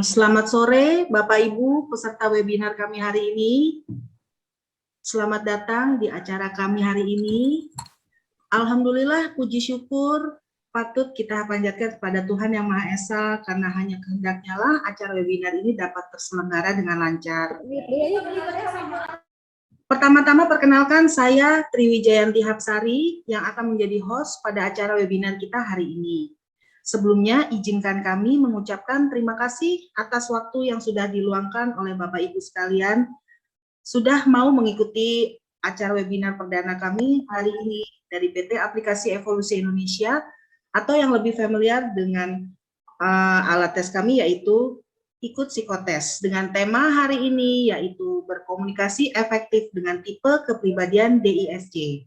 Selamat sore Bapak Ibu peserta webinar kami hari ini. Selamat datang di acara kami hari ini. Alhamdulillah, puji syukur patut kita panjatkan kepada Tuhan Yang Maha Esa karena hanya kehendaknya lah acara webinar ini dapat terselenggara dengan lancar. Pertama-tama perkenalkan saya Triwijayanti Hapsari yang akan menjadi host pada acara webinar kita hari ini. Sebelumnya, izinkan kami mengucapkan terima kasih atas waktu yang sudah diluangkan oleh Bapak Ibu sekalian, sudah mau mengikuti acara webinar perdana kami hari ini dari PT Aplikasi Evolusi Indonesia, atau yang lebih familiar dengan alat tes kami yaitu Ikut Psikotes, dengan tema hari ini yaitu berkomunikasi efektif dengan tipe kepribadian DISC.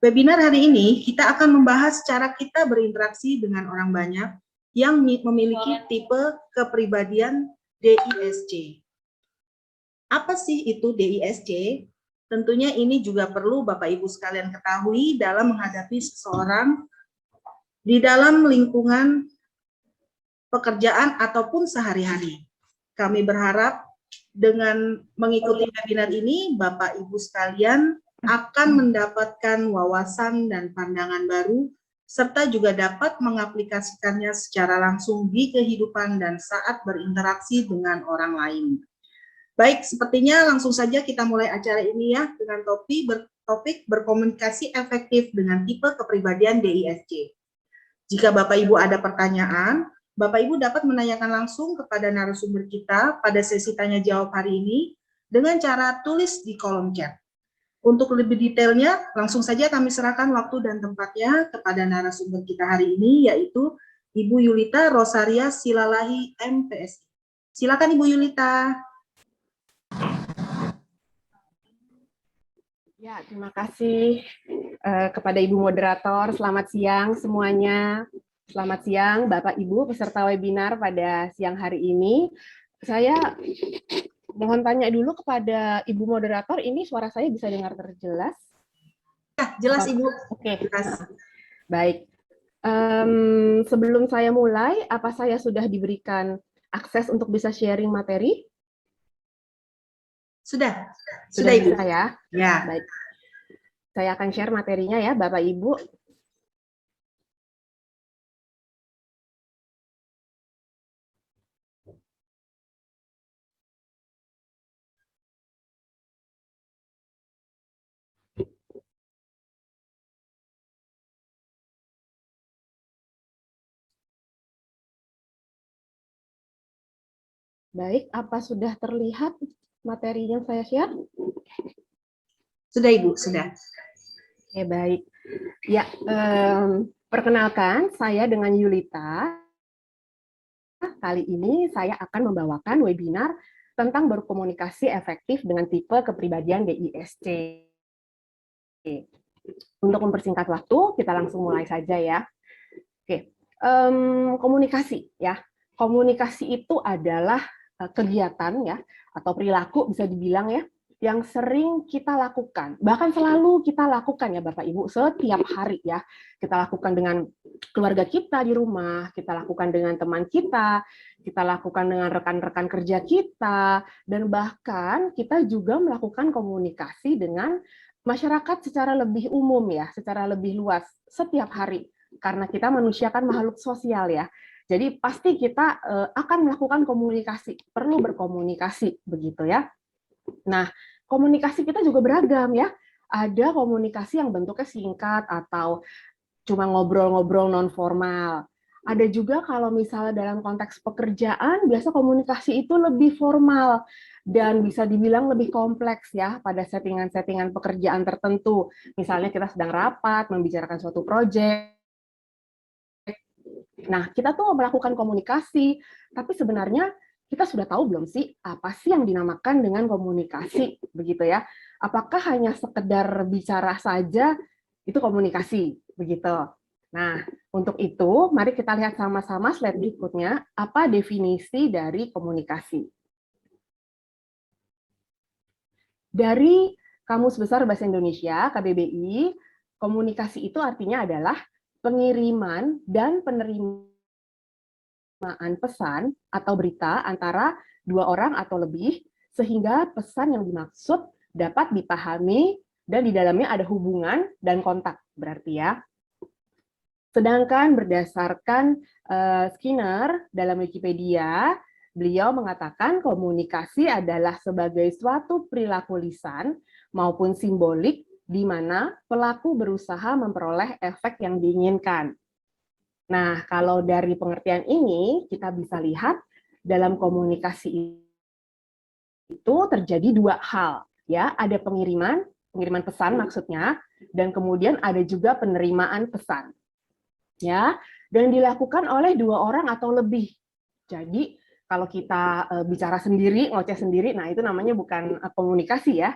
Webinar hari ini kita akan membahas cara kita berinteraksi dengan orang banyak yang memiliki tipe kepribadian DISC. Apa sih itu DISC? Tentunya ini juga perlu Bapak Ibu sekalian ketahui dalam menghadapi seseorang di dalam lingkungan pekerjaan ataupun sehari-hari. Kami berharap dengan mengikuti webinar ini Bapak Ibu sekalian akan mendapatkan wawasan dan pandangan baru, serta juga dapat mengaplikasikannya secara langsung di kehidupan dan saat berinteraksi dengan orang lain. Baik, sepertinya langsung saja kita mulai acara ini ya, dengan topik berkomunikasi efektif dengan tipe kepribadian DISC. Jika Bapak Ibu ada pertanyaan, Bapak Ibu dapat menanyakan langsung kepada narasumber kita pada sesi tanya jawab hari ini dengan cara tulis di kolom chat. Untuk lebih detailnya, langsung saja kami serahkan waktu dan tempatnya kepada narasumber kita hari ini, yaitu Ibu Yulita Rosaria Silalahi, MPSI. Silakan Ibu Yulita. Ya, terima kasih kepada Ibu Moderator. Selamat siang semuanya. Selamat siang Bapak Ibu peserta webinar pada siang hari ini. Saya mohon tanya dulu kepada Ibu Moderator, ini suara saya bisa dengar terjelas? Ya, jelas Ibu. Oke, baik. Sebelum saya mulai, apa saya sudah diberikan akses untuk bisa sharing materi? Sudah Ibu. Bisa ya? Ya. Baik. Saya akan share materinya ya, Bapak Ibu. Baik, apa sudah terlihat materi yang saya share? Sudah Ibu, sudah. Oke, baik. Ya, perkenalkan saya dengan Yulita. Kali ini saya akan membawakan webinar tentang berkomunikasi efektif dengan tipe kepribadian DISC. Untuk mempersingkat waktu, kita langsung mulai saja ya. Oke, komunikasi ya. Komunikasi itu adalah kegiatan ya atau perilaku bisa dibilang ya yang sering kita lakukan, bahkan selalu kita lakukan ya Bapak Ibu setiap hari ya. Kita lakukan dengan keluarga kita di rumah, kita lakukan dengan teman kita lakukan dengan rekan-rekan kerja kita, dan bahkan kita juga melakukan komunikasi dengan masyarakat secara lebih umum ya, secara lebih luas setiap hari. Karena kita manusia kan makhluk sosial ya. Jadi pasti kita akan melakukan komunikasi, perlu berkomunikasi begitu ya. Nah, komunikasi kita juga beragam ya. Ada komunikasi yang bentuknya singkat atau cuma ngobrol-ngobrol non formal. Ada juga kalau misalnya dalam konteks pekerjaan, biasa komunikasi itu lebih formal dan bisa dibilang lebih kompleks ya pada settingan-settingan pekerjaan tertentu. Misalnya kita sedang rapat, membicarakan suatu proyek. Nah, kita tuh melakukan komunikasi, tapi sebenarnya kita sudah tahu belum sih apa sih yang dinamakan dengan komunikasi, begitu ya? Apakah hanya sekedar bicara saja itu komunikasi, begitu? Nah, untuk itu mari kita lihat sama-sama slide berikutnya, apa definisi dari komunikasi. Dari Kamus Besar Bahasa Indonesia, KBBI, komunikasi itu artinya adalah pengiriman dan penerimaan pesan atau berita antara dua orang atau lebih, sehingga pesan yang dimaksud dapat dipahami dan di dalamnya ada hubungan dan kontak, berarti ya. Sedangkan berdasarkan Skinner dalam Wikipedia, beliau mengatakan komunikasi adalah sebagai suatu perilaku lisan maupun simbolik di mana pelaku berusaha memperoleh efek yang diinginkan. Nah, kalau dari pengertian ini, kita bisa lihat dalam komunikasi itu terjadi dua hal. Ya, ada pengiriman pesan maksudnya, dan kemudian ada juga penerimaan pesan. Ya, dan dilakukan oleh dua orang atau lebih. Jadi, kalau kita bicara sendiri, ngoceh sendiri, nah itu namanya bukan komunikasi ya.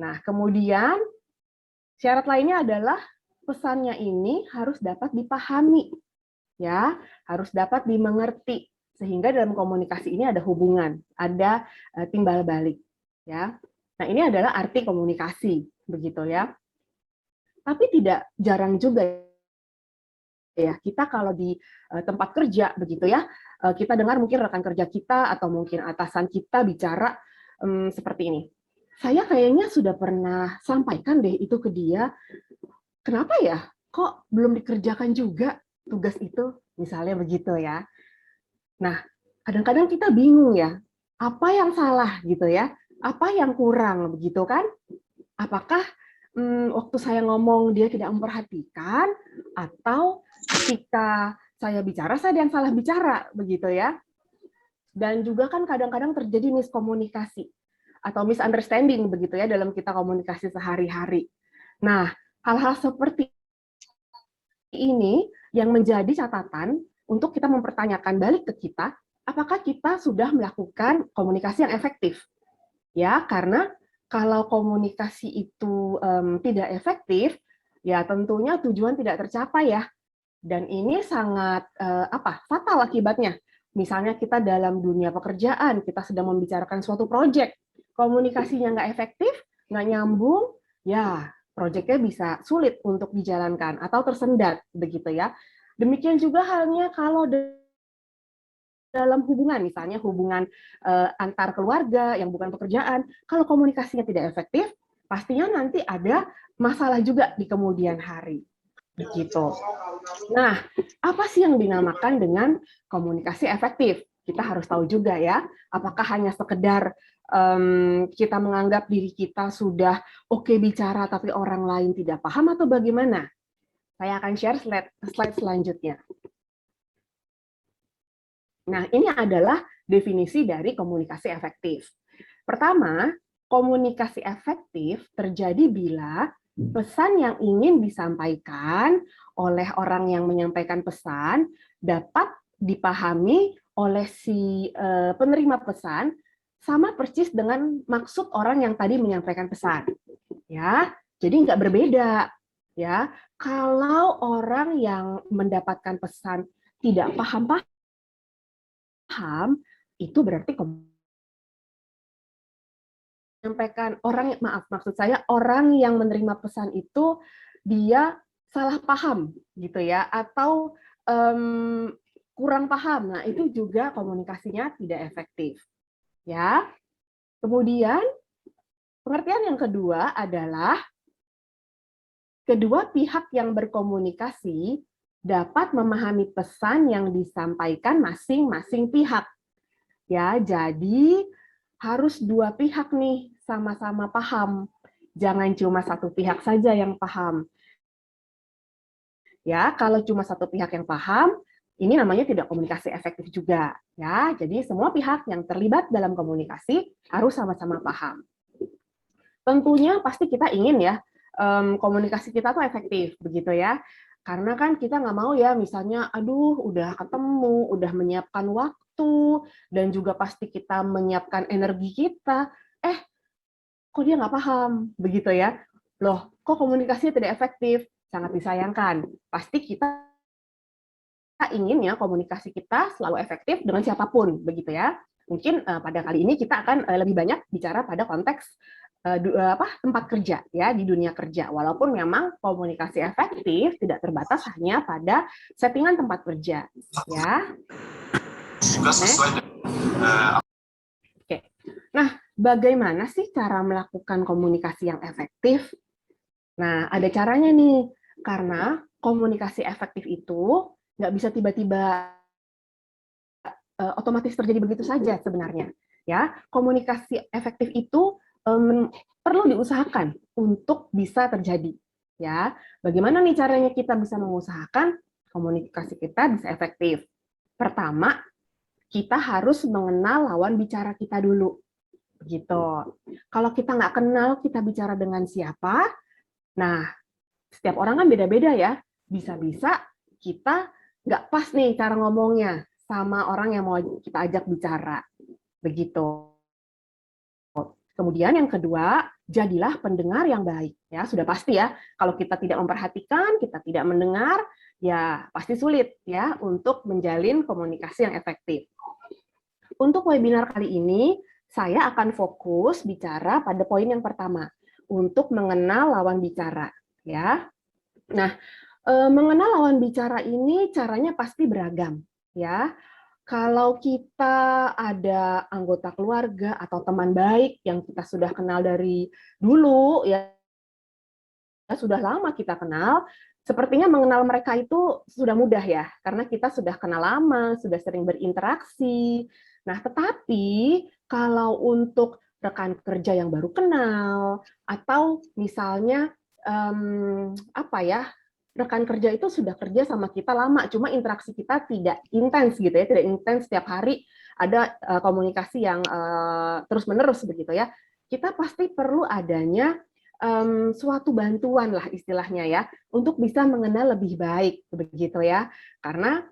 Nah, kemudian syarat lainnya adalah pesannya ini harus dapat dipahami. Ya, harus dapat dimengerti sehingga dalam komunikasi ini ada hubungan, ada timbal balik, ya. Nah, ini adalah arti komunikasi, begitu ya. Tapi tidak jarang juga ya kita kalau di tempat kerja begitu ya, kita dengar mungkin rekan kerja kita atau mungkin atasan kita bicara seperti ini. Saya kayaknya sudah pernah sampaikan deh itu ke dia. Kenapa ya? Kok belum dikerjakan juga tugas itu, misalnya begitu ya. Nah, kadang-kadang kita bingung ya, apa yang salah gitu ya, apa yang kurang begitu kan? Apakah waktu saya ngomong dia tidak memperhatikan, atau ketika saya bicara saya yang salah bicara begitu ya? Dan juga kan kadang-kadang terjadi miskomunikasi atau misunderstanding begitu ya dalam kita komunikasi sehari-hari. Nah, hal-hal seperti ini yang menjadi catatan untuk kita mempertanyakan balik ke kita, apakah kita sudah melakukan komunikasi yang efektif? Ya, karena kalau komunikasi itu tidak efektif, ya tentunya tujuan tidak tercapai ya. Dan ini sangat fatal akibatnya. Misalnya kita dalam dunia pekerjaan, kita sedang membicarakan suatu proyek, komunikasinya nggak efektif, nggak nyambung, ya proyeknya bisa sulit untuk dijalankan atau tersendat begitu ya. Demikian juga halnya kalau dalam hubungan, misalnya hubungan antar keluarga yang bukan pekerjaan, kalau komunikasinya tidak efektif, pastinya nanti ada masalah juga di kemudian hari. Begitu. Nah, apa sih yang dinamakan dengan komunikasi efektif? Kita harus tahu juga ya, apakah hanya sekedar kita menganggap diri kita sudah oke bicara tapi orang lain tidak paham atau bagaimana? Saya akan share slide selanjutnya. Nah, ini adalah definisi dari komunikasi efektif. Pertama, komunikasi efektif terjadi bila pesan yang ingin disampaikan oleh orang yang menyampaikan pesan dapat dipahami oleh si penerima pesan sama persis dengan maksud orang yang tadi menyampaikan pesan. Ya, jadi nggak berbeda. Ya, kalau orang yang mendapatkan pesan tidak paham itu berarti menyampaikan maksud saya orang yang menerima pesan itu dia salah paham gitu ya, atau kurang paham. Nah, itu juga komunikasinya tidak efektif. Ya. Kemudian pengertian yang kedua adalah kedua pihak yang berkomunikasi dapat memahami pesan yang disampaikan masing-masing pihak. Ya, jadi harus dua pihak nih sama-sama paham. Jangan cuma satu pihak saja yang paham. Ya, kalau cuma satu pihak yang paham, ini namanya tidak komunikasi efektif juga. Ya, jadi semua pihak yang terlibat dalam komunikasi harus sama-sama paham. Tentunya pasti kita ingin ya komunikasi kita tuh efektif, begitu ya. Karena kan kita nggak mau ya, misalnya, aduh, udah ketemu, udah menyiapkan waktu, dan juga pasti kita menyiapkan energi kita, kok dia nggak paham, begitu ya. Loh, kok komunikasinya tidak efektif? Sangat disayangkan. Pasti kita ingin ya komunikasi kita selalu efektif dengan siapapun, begitu ya. Mungkin pada kali ini kita akan lebih banyak bicara pada konteks tempat kerja ya, di dunia kerja. Walaupun memang komunikasi efektif tidak terbatas hanya pada settingan tempat kerja ya. Juga sesuai dengan Oke. Nah, bagaimana sih cara melakukan komunikasi yang efektif? Nah, ada caranya nih, karena komunikasi efektif itu nggak bisa tiba-tiba otomatis terjadi begitu saja sebenarnya. Ya, komunikasi efektif itu perlu diusahakan untuk bisa terjadi. Ya, bagaimana nih caranya kita bisa mengusahakan komunikasi kita bisa efektif? Pertama, kita harus mengenal lawan bicara kita dulu. Begitu. Kalau kita nggak kenal kita bicara dengan siapa, nah, setiap orang kan beda-beda ya. Bisa-bisa kita nggak pas nih cara ngomongnya sama orang yang mau kita ajak bicara. Begitu. Kemudian yang kedua, jadilah pendengar yang baik. Ya, sudah pasti ya. Kalau kita tidak memperhatikan, kita tidak mendengar, ya pasti sulit ya untuk menjalin komunikasi yang efektif. Untuk webinar kali ini, saya akan fokus bicara pada poin yang pertama, untuk mengenal lawan bicara. Ya, nah, mengenal lawan bicara ini caranya pasti beragam. Ya, kalau kita ada anggota keluarga atau teman baik yang kita sudah kenal dari dulu, ya sudah lama kita kenal, sepertinya mengenal mereka itu sudah mudah ya, karena kita sudah kenal lama, sudah sering berinteraksi. Nah, tetapi kalau untuk rekan kerja yang baru kenal, atau misalnya apa ya, rekan kerja itu sudah kerja sama kita lama, cuma interaksi kita tidak intens gitu ya, tidak intens setiap hari ada komunikasi yang terus-menerus begitu ya. Kita pasti perlu adanya suatu bantuan lah istilahnya ya, untuk bisa mengenal lebih baik begitu ya. Karena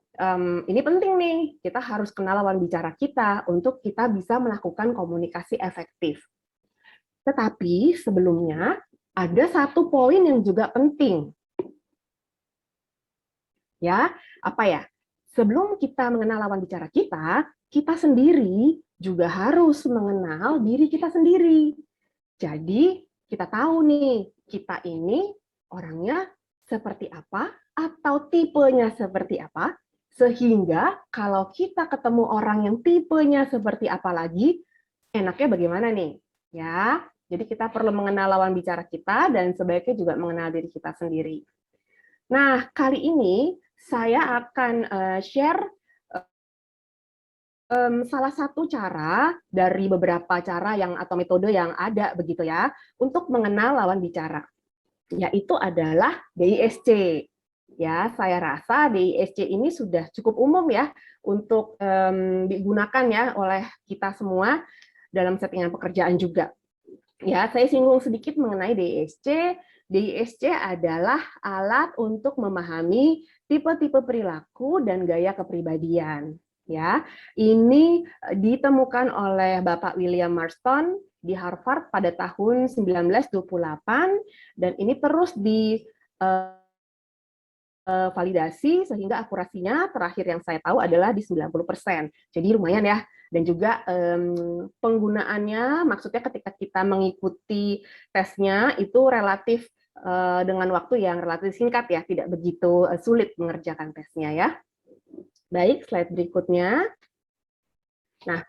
ini penting nih, kita harus kenal lawan bicara kita untuk kita bisa melakukan komunikasi efektif. Tetapi sebelumnya ada satu poin yang juga penting. Ya, apa ya? Sebelum kita mengenal lawan bicara kita sendiri juga harus mengenal diri kita sendiri. Jadi, kita tahu nih, kita ini orangnya seperti apa atau tipenya seperti apa, sehingga kalau kita ketemu orang yang tipenya seperti apa lagi, enaknya bagaimana nih? Ya, jadi kita perlu mengenal lawan bicara kita dan sebaiknya juga mengenal diri kita sendiri. Nah, kali ini saya akan share salah satu cara dari beberapa cara yang atau metode yang ada begitu ya untuk mengenal lawan bicara, yaitu adalah DISC. Ya, saya rasa DISC ini sudah cukup umum ya untuk digunakan ya oleh kita semua dalam settingan pekerjaan juga. Ya, saya singgung sedikit mengenai DISC. DISC adalah alat untuk memahami tipe-tipe perilaku dan gaya kepribadian. Ya, ini ditemukan oleh Bapak William Marston di Harvard pada tahun 1928 dan ini terus validasi sehingga akurasinya terakhir yang saya tahu adalah di 90%. Jadi lumayan ya. Dan juga penggunaannya maksudnya ketika kita mengikuti tesnya itu relatif dengan waktu yang relatif singkat ya, tidak begitu sulit mengerjakan tesnya ya. Baik, slide berikutnya. Nah,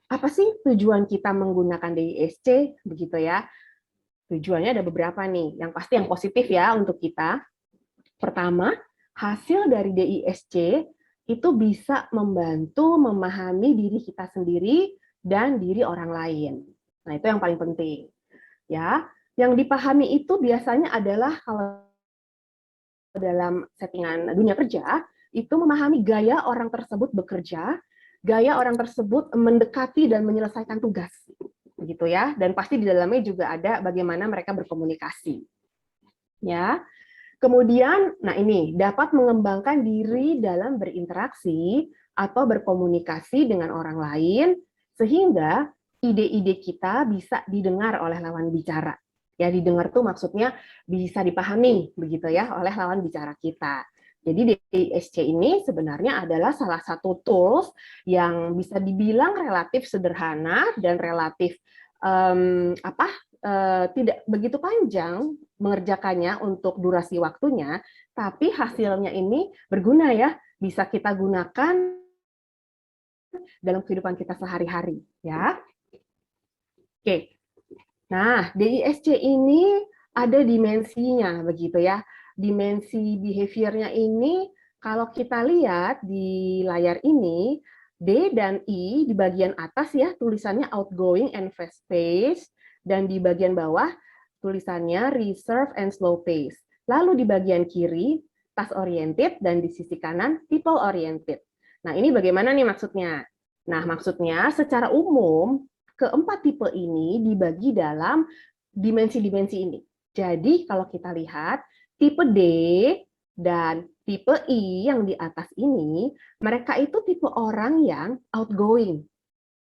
apa sih tujuan kita menggunakan DISC begitu ya? Tujuannya ada beberapa nih. Yang pasti yang positif ya untuk kita. Pertama, hasil dari DISC itu bisa membantu memahami diri kita sendiri dan diri orang lain. Nah, itu yang paling penting. Ya, yang dipahami itu biasanya adalah kalau dalam settingan dunia kerja, itu memahami gaya orang tersebut bekerja, gaya orang tersebut mendekati dan menyelesaikan tugas. Begitu ya, dan pasti di dalamnya juga ada bagaimana mereka berkomunikasi. Ya. Kemudian, nah ini dapat mengembangkan diri dalam berinteraksi atau berkomunikasi dengan orang lain, sehingga ide-ide kita bisa didengar oleh lawan bicara. Ya, didengar tuh maksudnya bisa dipahami, begitu ya, oleh lawan bicara kita. Jadi DISC ini sebenarnya adalah salah satu tools yang bisa dibilang relatif sederhana dan relatif tidak begitu panjang mengerjakannya untuk durasi waktunya, tapi hasilnya ini berguna ya, bisa kita gunakan dalam kehidupan kita sehari-hari ya. Oke. Nah, DISC ini ada dimensinya begitu ya. Dimensi behavior-nya ini kalau kita lihat di layar ini, D dan I di bagian atas ya tulisannya outgoing and fast pace, dan di bagian bawah tulisannya reserve and slow pace. Lalu di bagian kiri task oriented dan di sisi kanan people oriented. Nah, ini bagaimana nih maksudnya? Nah, maksudnya secara umum keempat tipe ini dibagi dalam dimensi-dimensi ini. Jadi kalau kita lihat tipe D dan tipe I yang di atas ini, mereka itu tipe orang yang outgoing,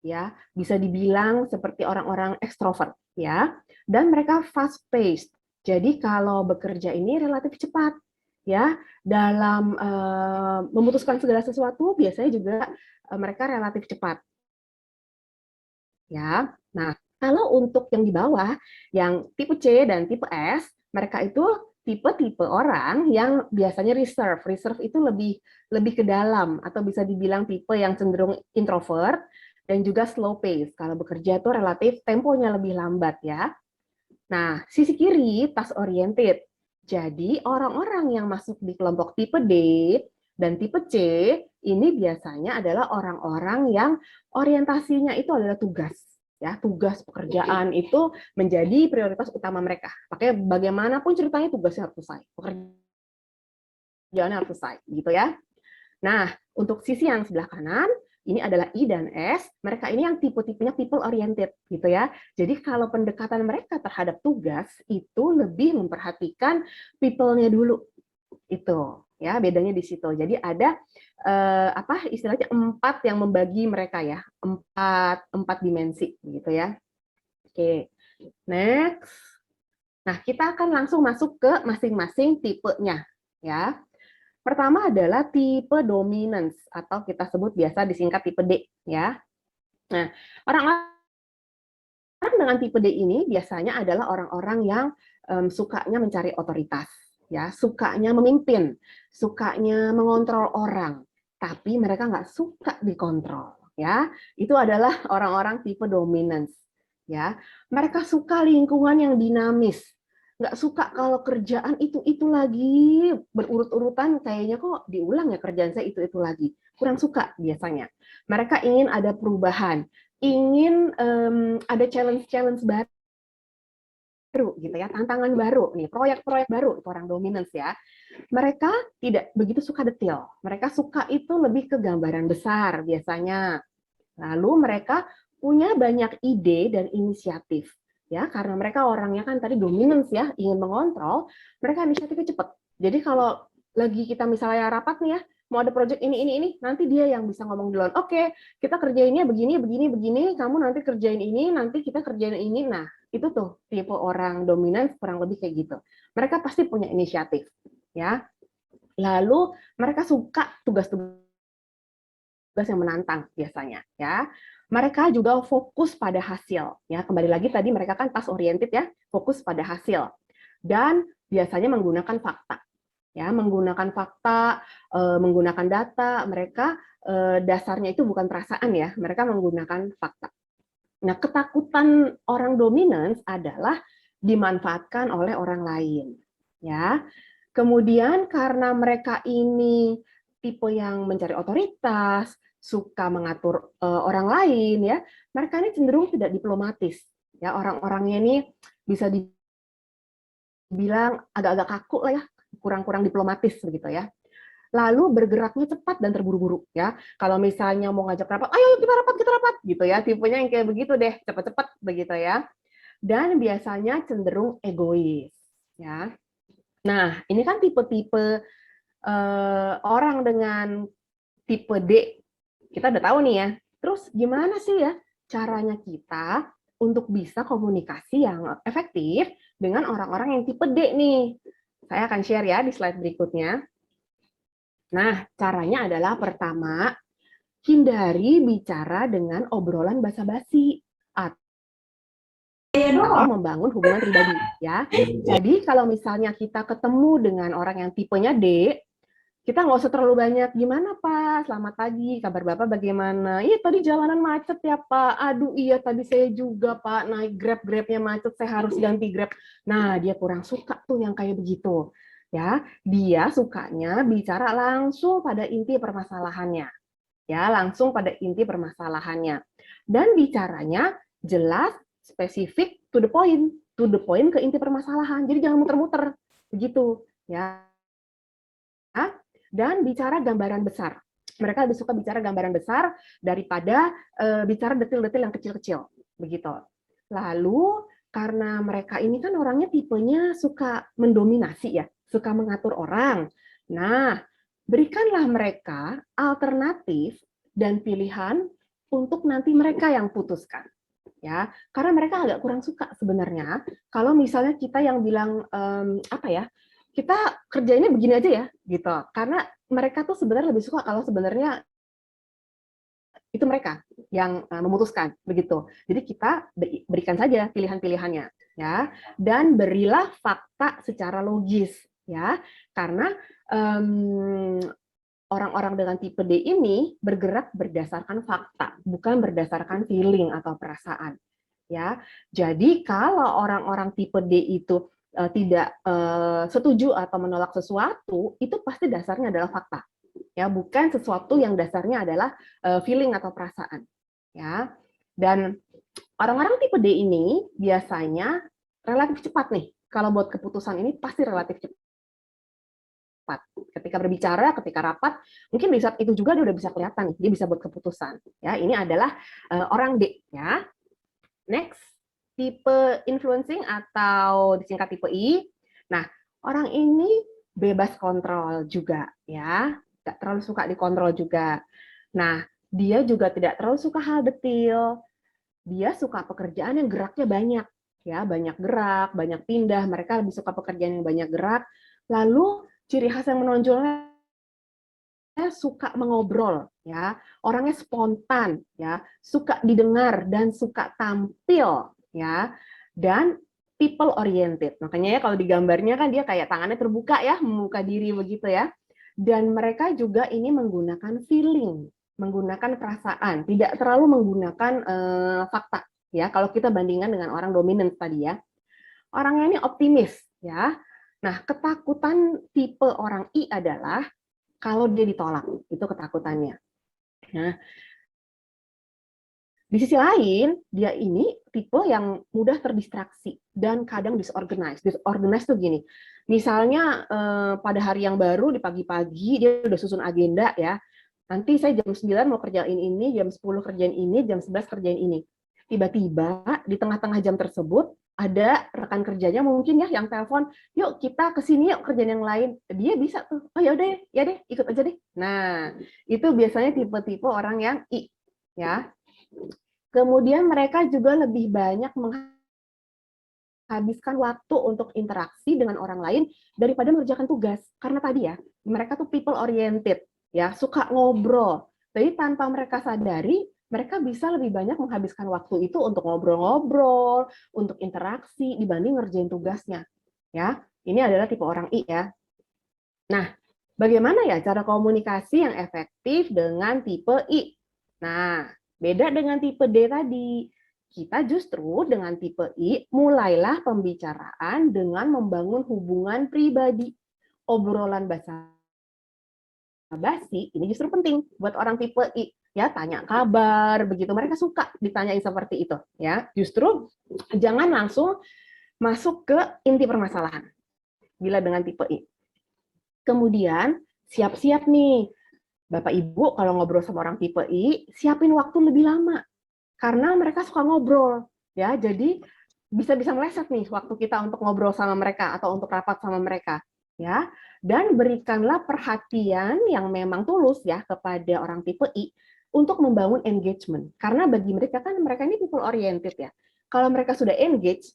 ya, bisa dibilang seperti orang-orang ekstrovert, ya, dan mereka fast paced. Jadi kalau bekerja ini relatif cepat, ya, dalam memutuskan segala sesuatu biasanya juga mereka relatif cepat, ya. Nah, kalau untuk yang di bawah, yang tipe C dan tipe S, mereka itu tipe-tipe orang yang biasanya reserve. Reserve itu lebih ke dalam, atau bisa dibilang tipe yang cenderung introvert, dan juga slow pace. Kalau bekerja itu relatif temponya lebih lambat ya. Nah, sisi kiri task oriented. Jadi orang-orang yang masuk di kelompok tipe D dan tipe C ini biasanya adalah orang-orang yang orientasinya itu adalah tugas. Ya, tugas pekerjaan itu menjadi prioritas utama mereka. Makanya bagaimanapun ceritanya tugasnya harus selesai, pekerjaannya harus selesai, gitu ya. Nah, untuk sisi yang sebelah kanan, ini adalah I dan S, mereka ini yang tipe-tipenya people oriented, gitu ya. Jadi kalau pendekatan mereka terhadap tugas itu lebih memperhatikan people-nya dulu, itu ya bedanya di situ. Jadi ada apa istilahnya 4 yang membagi mereka ya, 4 dimensi gitu ya. Oke, next. Nah, kita akan langsung masuk ke masing-masing tipenya ya. Pertama adalah tipe dominance atau kita sebut biasa disingkat tipe D ya. Nah, orang-orang dengan tipe D ini biasanya adalah orang-orang yang sukanya mencari otoritas ya, sukanya memimpin, sukanya mengontrol orang, tapi mereka nggak suka dikontrol ya. Itu adalah orang-orang tipe dominance ya. Mereka suka lingkungan yang dinamis, nggak suka kalau kerjaan itu lagi berurut-urutan, kayaknya kok diulang ya kerjaan saya itu lagi, kurang suka biasanya. Mereka ingin ada perubahan, ingin ada challenge baru gitu ya, tantangan baru nih, proyek-proyek baru. Itu orang dominance ya. Mereka tidak begitu suka detail, mereka suka itu lebih ke gambaran besar biasanya. Lalu mereka punya banyak ide dan inisiatif ya, karena mereka orangnya kan tadi dominance ya, ingin mengontrol, mereka inisiatifnya cepat. Jadi kalau lagi kita misalnya rapat nih ya, mau ada project ini, nanti dia yang bisa ngomong duluan. Oke, kita kerjainnya begini, kamu nanti kerjain ini, nanti kita kerjain ini. Nah, itu tuh tipe orang dominan kurang lebih kayak gitu. Mereka pasti punya inisiatif, ya. Lalu mereka suka tugas-tugas yang menantang biasanya, ya. Mereka juga fokus pada hasil, ya. Kembali lagi tadi mereka kan task oriented ya, fokus pada hasil. Dan biasanya menggunakan fakta. Ya, menggunakan fakta, menggunakan data, mereka dasarnya itu bukan perasaan ya, mereka menggunakan fakta. Nah, ketakutan orang dominance adalah dimanfaatkan oleh orang lain. Ya. Kemudian karena mereka ini tipe yang mencari otoritas, suka mengatur orang lain ya, mereka ini cenderung tidak diplomatis. Ya, orang-orangnya ini bisa dibilang agak-agak kaku lah ya, kurang-kurang diplomatis begitu ya. Lalu bergeraknya cepat dan terburu-buru ya. Kalau misalnya mau ngajak rapat, ayo kita rapat gitu ya. Tipenya yang kayak begitu deh, cepat-cepat begitu ya. Dan biasanya cenderung egois ya. Nah, ini kan tipe-tipe orang dengan tipe D. Kita udah tahu nih ya. Terus gimana sih ya caranya kita untuk bisa komunikasi yang efektif dengan orang-orang yang tipe D nih? Saya akan share ya di slide berikutnya. Nah, caranya adalah pertama, hindari bicara dengan obrolan basa-basi atau membangun hubungan pribadi ya. Jadi kalau misalnya kita ketemu dengan orang yang tipenya D, kita nggak usah terlalu banyak, gimana Pak, selamat pagi, kabar Bapak bagaimana? Iya tadi jalanan macet ya Pak, aduh iya tadi saya juga Pak, naik Grab-Grabnya macet, saya harus ganti Grab. Nah dia kurang suka tuh yang kayak begitu. Ya, dia sukanya bicara langsung pada inti permasalahannya. Ya, langsung pada inti permasalahannya. Dan bicaranya jelas, spesifik, to the point ke inti permasalahan. Jadi jangan muter-muter, begitu ya. Dan bicara gambaran besar. Mereka lebih suka bicara gambaran besar daripada bicara detil-detil yang kecil-kecil, begitu. Lalu karena mereka ini kan orangnya tipenya suka mendominasi ya, suka mengatur orang. Nah, berikanlah mereka alternatif dan pilihan untuk nanti mereka yang putuskan. Ya, karena mereka agak kurang suka sebenarnya kalau misalnya kita yang bilang apa ya, kita kerjainnya begini aja ya, gitu. Karena mereka tuh sebenarnya lebih suka kalau sebenarnya itu mereka yang memutuskan, begitu. Jadi kita berikan saja pilihan-pilihannya, ya, dan berilah fakta secara logis, ya, karena orang-orang dengan tipe D ini bergerak berdasarkan fakta, bukan berdasarkan feeling atau perasaan. Ya, jadi kalau orang-orang tipe D itu tidak setuju atau menolak sesuatu, itu pasti dasarnya adalah fakta, ya, bukan sesuatu yang dasarnya adalah feeling atau perasaan. Ya, dan orang-orang tipe D ini biasanya relatif cepat nih. Kalau buat keputusan ini pasti relatif cepat. Ketika berbicara, ketika rapat, mungkin di saat itu juga dia udah bisa kelihatan nih, dia bisa buat keputusan. Ya, ini adalah orang D. Ya. Next, tipe influencing atau disingkat tipe I. Nah, orang ini bebas kontrol juga, ya, nggak terlalu suka dikontrol juga. Nah, dia juga tidak terlalu suka hal detil. Dia suka pekerjaan yang geraknya banyak, ya, banyak gerak, banyak pindah. Mereka lebih suka pekerjaan yang banyak gerak. Lalu ciri khas yang menonjolnya suka mengobrol, ya, orangnya spontan, ya, suka didengar dan suka tampil, ya, dan people oriented. Makanya ya kalau di gambarnya kan dia kayak tangannya terbuka ya, membuka diri begitu ya. Dan mereka juga ini menggunakan feeling, menggunakan perasaan, tidak terlalu menggunakan fakta, ya. Kalau kita bandingkan dengan orang dominan tadi ya, orangnya ini optimis, ya. Nah, ketakutan tipe orang I adalah kalau dia ditolak, itu ketakutannya. Nah, di sisi lain, dia ini tipe yang mudah terdistraksi dan kadang disorganized. Disorganized tuh gini, misalnya pada hari yang baru di pagi-pagi dia udah susun agenda ya. Nanti saya jam 9 mau kerjain ini, jam 10 kerjain ini, jam 11 kerjain ini. Tiba-tiba di tengah-tengah jam tersebut ada rekan kerjanya mungkin ya yang telepon, yuk kita kesini yuk kerjaan yang lain. Dia bisa tuh, oh ya udah ya deh ikut aja deh. Nah itu biasanya tipe-tipe orang yang I, ya. Kemudian mereka juga lebih banyak menghabiskan waktu untuk interaksi dengan orang lain daripada mengerjakan tugas. Karena tadi ya mereka tuh people oriented, ya, suka ngobrol. Jadi tanpa mereka sadari, mereka bisa lebih banyak menghabiskan waktu itu untuk ngobrol-ngobrol, untuk interaksi dibanding ngerjain tugasnya. Ya, ini adalah tipe orang I ya. Nah, bagaimana ya cara komunikasi yang efektif dengan tipe I? Nah, beda dengan tipe D tadi. Kita justru dengan tipe I mulailah pembicaraan dengan membangun hubungan pribadi. Obrolan basa-basi ini justru penting buat orang tipe I, ya, tanya kabar begitu, mereka suka ditanyain seperti itu, ya. Justru jangan langsung masuk ke inti permasalahan bila dengan tipe I. Kemudian siap-siap nih Bapak Ibu kalau ngobrol sama orang tipe I, siapin waktu lebih lama karena mereka suka ngobrol, ya. Jadi bisa meleset nih waktu kita untuk ngobrol sama mereka atau untuk rapat sama mereka, ya. Dan berikanlah perhatian yang memang tulus ya kepada orang tipe I untuk membangun engagement. Karena bagi mereka kan mereka ini people oriented ya. Kalau mereka sudah engage,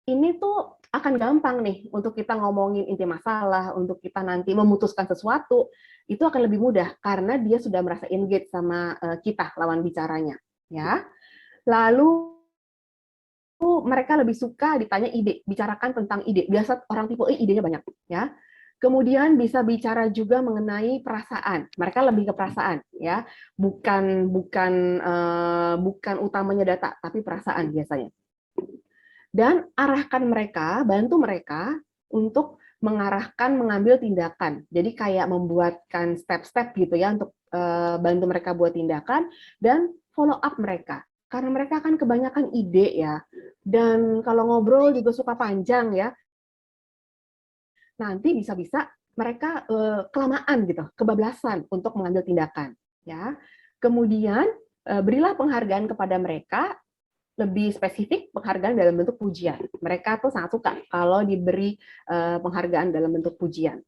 ini tuh akan gampang nih untuk kita ngomongin inti masalah, untuk kita nanti memutuskan sesuatu, itu akan lebih mudah karena dia sudah merasa engage sama kita lawan bicaranya, ya. Lalu mereka lebih suka ditanya ide, bicarakan tentang ide. Biasa orang tipe E idenya banyak, ya. Kemudian bisa bicara juga mengenai perasaan. Mereka lebih ke perasaan, ya, bukan utamanya data, tapi perasaan biasanya. Dan arahkan mereka, bantu mereka untuk mengambil tindakan. Jadi kayak membuatkan step-step gitu ya untuk bantu mereka buat tindakan dan follow up mereka. Karena mereka kan kebanyakan ide ya. Dan kalau ngobrol juga suka panjang ya. Nanti bisa-bisa mereka kelamaan gitu, kebablasan untuk mengambil tindakan ya. Kemudian berilah penghargaan kepada mereka, lebih spesifik penghargaan dalam bentuk pujian. Mereka tuh sangat suka kalau diberi penghargaan dalam bentuk pujian.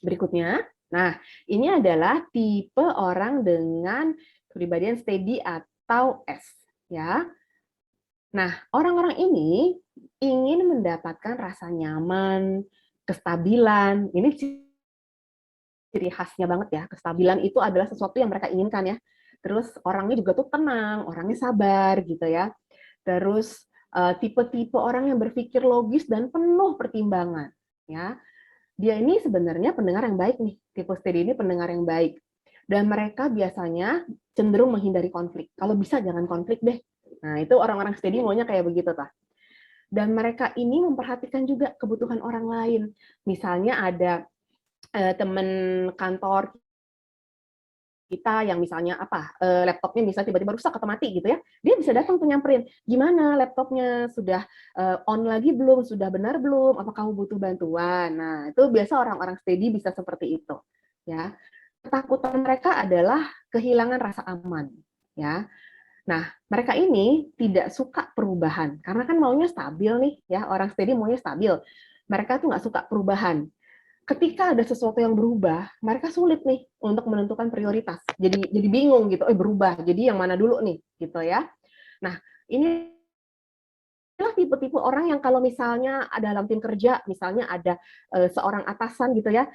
Berikutnya, nah ini adalah tipe orang dengan kepribadian steady atau S ya. Nah, orang-orang ini ingin mendapatkan rasa nyaman, kestabilan. Ini ciri khasnya banget ya. Kestabilan itu adalah sesuatu yang mereka inginkan ya. Terus orangnya juga tuh tenang, orangnya sabar gitu ya. Terus tipe-tipe orang yang berpikir logis dan penuh pertimbangan ya. Dia ini sebenarnya pendengar yang baik nih. Tipe steady ini pendengar yang baik. Dan mereka biasanya cenderung menghindari konflik. Kalau bisa jangan konflik deh. Nah, itu orang-orang steady maunya kayak begitu tah. Dan mereka ini memperhatikan juga kebutuhan orang lain. Misalnya ada teman kantor kita yang misalnya laptopnya bisa tiba-tiba rusak atau mati gitu ya, dia bisa datang tuh nyamperin, gimana laptopnya sudah on lagi belum, sudah benar belum, apa kamu butuh bantuan. Nah itu biasa orang-orang steady bisa seperti itu ya. Ketakutan mereka adalah kehilangan rasa aman ya. Nah mereka ini tidak suka perubahan karena kan maunya stabil nih ya, orang steady maunya stabil. Mereka tuh nggak suka perubahan. Ketika ada sesuatu yang berubah, mereka sulit nih untuk menentukan prioritas. Jadi bingung gitu, berubah. Jadi yang mana dulu nih, gitu ya. Nah, ini adalah tipe-tipe orang yang kalau misalnya ada dalam tim kerja, misalnya ada seorang atasan gitu ya,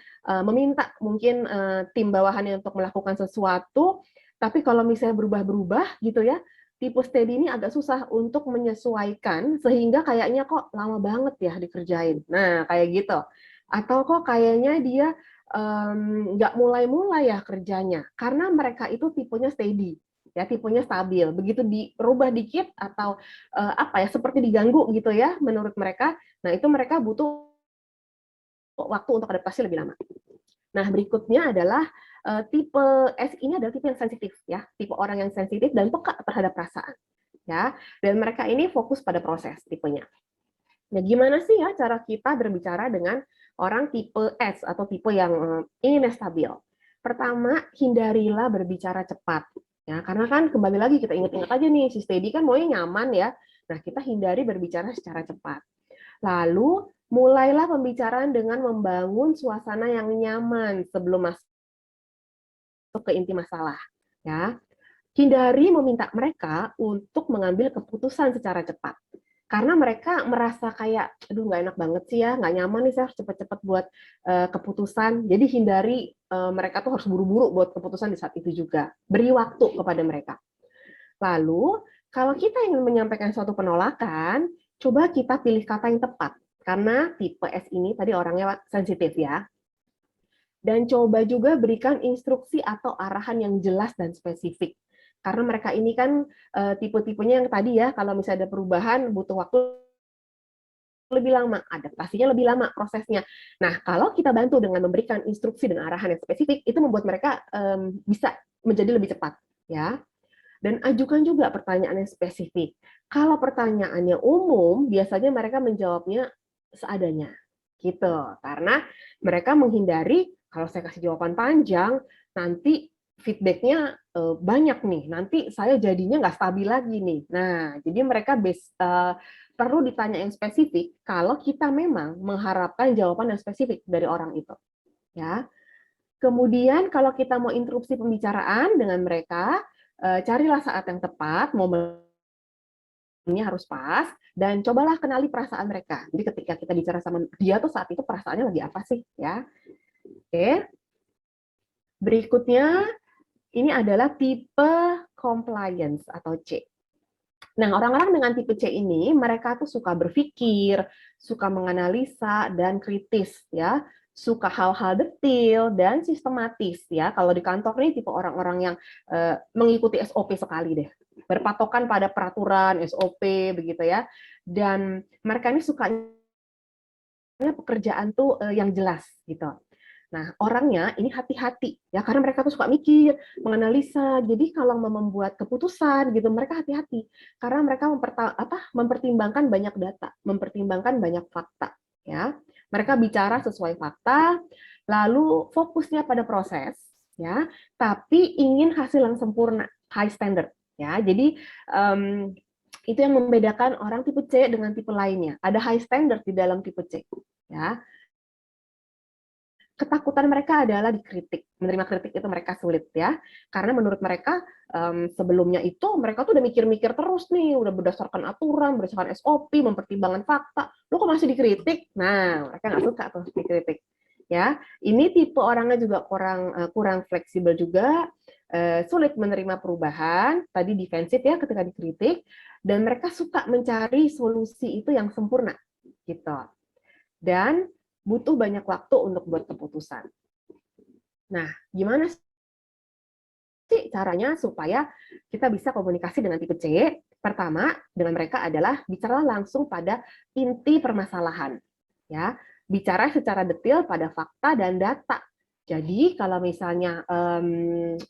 meminta mungkin tim bawahannya untuk melakukan sesuatu, tapi kalau misalnya berubah-berubah gitu ya, tipe steady ini agak susah untuk menyesuaikan sehingga kayaknya kok lama banget ya dikerjain. Nah, kayak gitu. Atau kok kayaknya dia nggak mulai-mulai ya kerjanya, karena mereka itu tipenya steady, ya tipenya stabil. Begitu dirubah dikit atau seperti diganggu gitu ya, menurut mereka, nah itu mereka butuh waktu untuk adaptasi lebih lama. Nah berikutnya adalah tipe S ini adalah tipe yang sensitif ya, tipe orang yang sensitif dan peka terhadap perasaan, ya. Dan mereka ini fokus pada proses tipenya. Nah, gimana sih ya cara kita berbicara dengan orang tipe S atau tipe yang ingin stabil? Pertama, hindarilah berbicara cepat. Ya, karena kan kembali lagi kita ingat-ingat aja nih, si steady kan maunya nyaman ya. Nah, kita hindari berbicara secara cepat. Lalu, mulailah pembicaraan dengan membangun suasana yang nyaman sebelum masuk ke inti masalah. Ya, hindari meminta mereka untuk mengambil keputusan secara cepat. Karena mereka merasa kayak, aduh nggak enak banget sih ya, nggak nyaman nih saya harus cepat-cepat buat keputusan. Jadi hindari mereka tuh harus buru-buru buat keputusan di saat itu juga. Beri waktu kepada mereka. Lalu, kalau kita ingin menyampaikan suatu penolakan, coba kita pilih kata yang tepat. Karena tipe S ini tadi orangnya sensitif ya. Dan coba juga berikan instruksi atau arahan yang jelas dan spesifik. Karena mereka ini kan tipe-tipenya yang tadi ya, kalau misalnya ada perubahan butuh waktu lebih lama, adaptasinya lebih lama prosesnya. Nah, kalau kita bantu dengan memberikan instruksi dan arahan yang spesifik, itu membuat mereka bisa menjadi lebih cepat, ya. Dan ajukan juga pertanyaan yang spesifik. Kalau pertanyaannya umum, biasanya mereka menjawabnya seadanya, gitu. Karena mereka menghindari kalau saya kasih jawaban panjang, nanti feedback-nya banyak nih. Nanti saya jadinya nggak stabil lagi nih. Nah, jadi mereka perlu ditanya yang spesifik kalau kita memang mengharapkan jawaban yang spesifik dari orang itu. Ya. Kemudian kalau kita mau interupsi pembicaraan dengan mereka, carilah saat yang tepat, momennya harus pas, dan cobalah kenali perasaan mereka. Jadi ketika kita bicara sama dia tuh saat itu perasaannya lagi apa sih, ya? Oke. Berikutnya ini adalah tipe compliance atau C. Nah, orang-orang dengan tipe C ini, mereka tuh suka berpikir, suka menganalisa, dan kritis, ya. Suka hal-hal detail dan sistematis, ya. Kalau di kantor nih, tipe orang-orang yang mengikuti SOP sekali deh. Berpatokan pada peraturan, SOP, begitu ya. Dan mereka ini sukanya pekerjaan tuh yang jelas, gitu. Nah, orangnya ini hati-hati ya karena mereka tuh suka mikir, menganalisa. Jadi kalau mau membuat keputusan gitu, mereka hati-hati karena mereka mempertimbangkan banyak data, mempertimbangkan banyak fakta ya. Mereka bicara sesuai fakta, lalu fokusnya pada proses ya, tapi ingin hasil yang sempurna, high standard ya. Jadi itu yang membedakan orang tipe C dengan tipe lainnya. Ada high standard di dalam tipe C ya. Ketakutan mereka adalah dikritik. Menerima kritik itu mereka sulit ya. Karena menurut mereka sebelumnya itu mereka tuh udah mikir-mikir terus nih, udah berdasarkan aturan, berdasarkan SOP, mempertimbangkan fakta. Lu kok masih dikritik? Nah, mereka nggak suka tuh dikritik. Ya, ini tipe orangnya juga kurang fleksibel juga, sulit menerima perubahan, tadi defensif ya ketika dikritik, dan mereka suka mencari solusi itu yang sempurna gitu. Dan butuh banyak waktu untuk buat keputusan. Nah, gimana sih caranya supaya kita bisa komunikasi dengan tipe C? Pertama, dengan mereka adalah bicara langsung pada inti permasalahan. Ya, bicara secara detail pada fakta dan data. Jadi kalau misalnya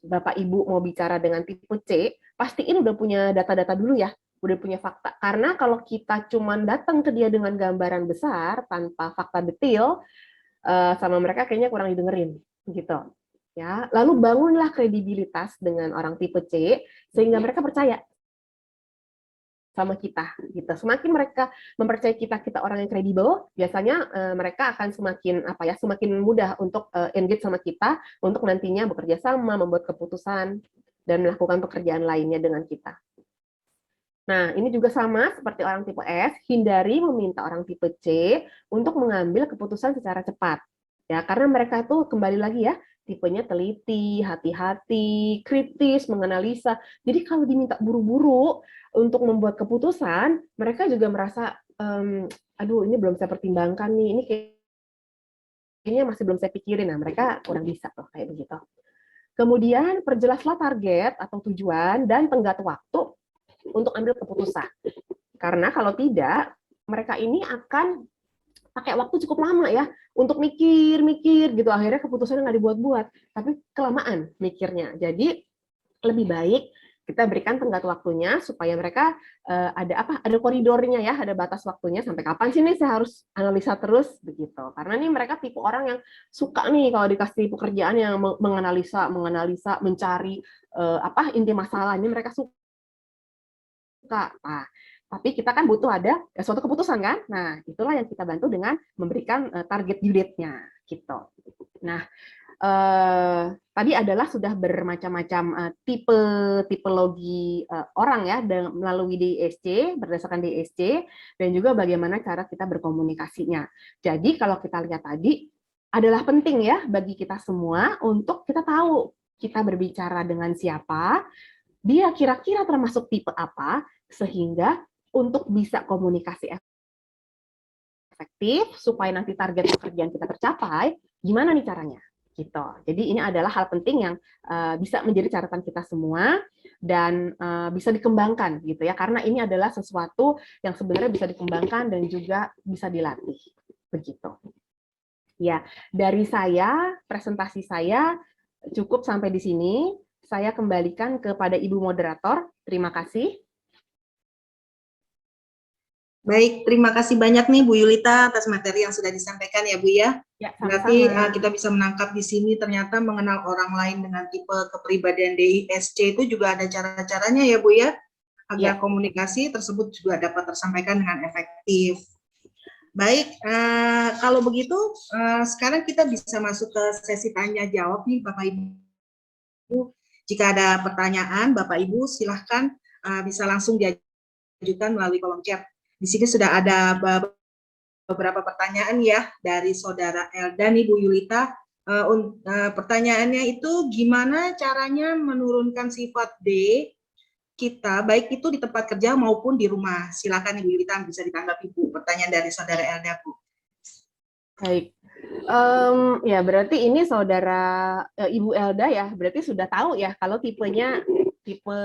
Bapak Ibu mau bicara dengan tipe C, pastiin udah punya data-data dulu ya, udah punya fakta. Karena kalau kita cuma datang ke dia dengan gambaran besar tanpa fakta detail, sama mereka kayaknya kurang didengerin gitu ya. Lalu bangunlah kredibilitas dengan orang tipe C sehingga mereka percaya sama kita gitu. Semakin mereka mempercayai kita orang yang kredibel, biasanya mereka akan semakin mudah untuk engage sama kita untuk nantinya bekerja sama, membuat keputusan dan melakukan pekerjaan lainnya dengan kita. Nah, ini juga sama seperti orang tipe S, hindari meminta orang tipe C untuk mengambil keputusan secara cepat. Ya, karena mereka itu kembali lagi ya, tipenya teliti, hati-hati, kritis, menganalisa. Jadi kalau diminta buru-buru untuk membuat keputusan, mereka juga merasa, aduh ini belum saya pertimbangkan nih, ini kayaknya masih belum saya pikirin. Nah, mereka kurang bisa loh kayak begitu. Kemudian perjelaslah target atau tujuan dan tenggat waktu untuk ambil keputusan. Karena kalau tidak, mereka ini akan pakai waktu cukup lama ya untuk mikir gitu. Akhirnya keputusannya nggak dibuat-buat, tapi kelamaan mikirnya. Jadi lebih baik kita berikan tenggat waktunya supaya mereka ada koridornya ya, ada batas waktunya sampai kapan sih nih saya harus analisa terus begitu. Karena nih mereka tipe orang yang suka nih kalau dikasih pekerjaan yang menganalisa, mencari inti masalah. Ini mereka suka. Nah, tapi kita kan butuh ada suatu keputusan kan? Nah, itulah yang kita bantu dengan memberikan target due date-nya gitu. Nah, tadi adalah sudah bermacam-macam tipologi orang ya melalui DISC, berdasarkan DISC, dan juga bagaimana cara kita berkomunikasinya. Jadi kalau kita lihat tadi, adalah penting ya bagi kita semua untuk kita tahu kita berbicara dengan siapa, dia kira-kira termasuk tipe apa, sehingga untuk bisa komunikasi efektif, supaya nanti target pekerjaan kita tercapai, gimana nih caranya? Gitu. Jadi ini adalah hal penting yang bisa menjadi catatan kita semua dan bisa dikembangkan gitu ya, karena ini adalah sesuatu yang sebenarnya bisa dikembangkan dan juga bisa dilatih. Begitu. Ya, dari saya, presentasi saya cukup sampai di sini. Saya kembalikan kepada Ibu Moderator. Terima kasih. Baik, terima kasih banyak nih Bu Yulita atas materi yang sudah disampaikan ya Bu ya. Ya, Berarti sama-sama. kita bisa menangkap di sini ternyata mengenal orang lain dengan tipe kepribadian DISC itu juga ada cara-caranya ya Bu ya, agar komunikasi tersebut juga dapat tersampaikan dengan efektif. Baik, kalau begitu sekarang kita bisa masuk ke sesi tanya jawab nih Bapak Ibu. Jika ada pertanyaan Bapak Ibu silahkan bisa langsung diajukan melalui kolom chat. Di sini sudah ada beberapa pertanyaan ya dari Saudara Elda nih Bu Yulita. Pertanyaannya itu gimana caranya menurunkan sifat D kita, baik itu di tempat kerja maupun di rumah. Silakan Ibu Yulita, bisa ditanggapi Bu, pertanyaan dari Saudara Elda, Bu. Baik. Ya berarti ini saudara Ibu Elda ya, berarti sudah tahu ya kalau tipenya tipe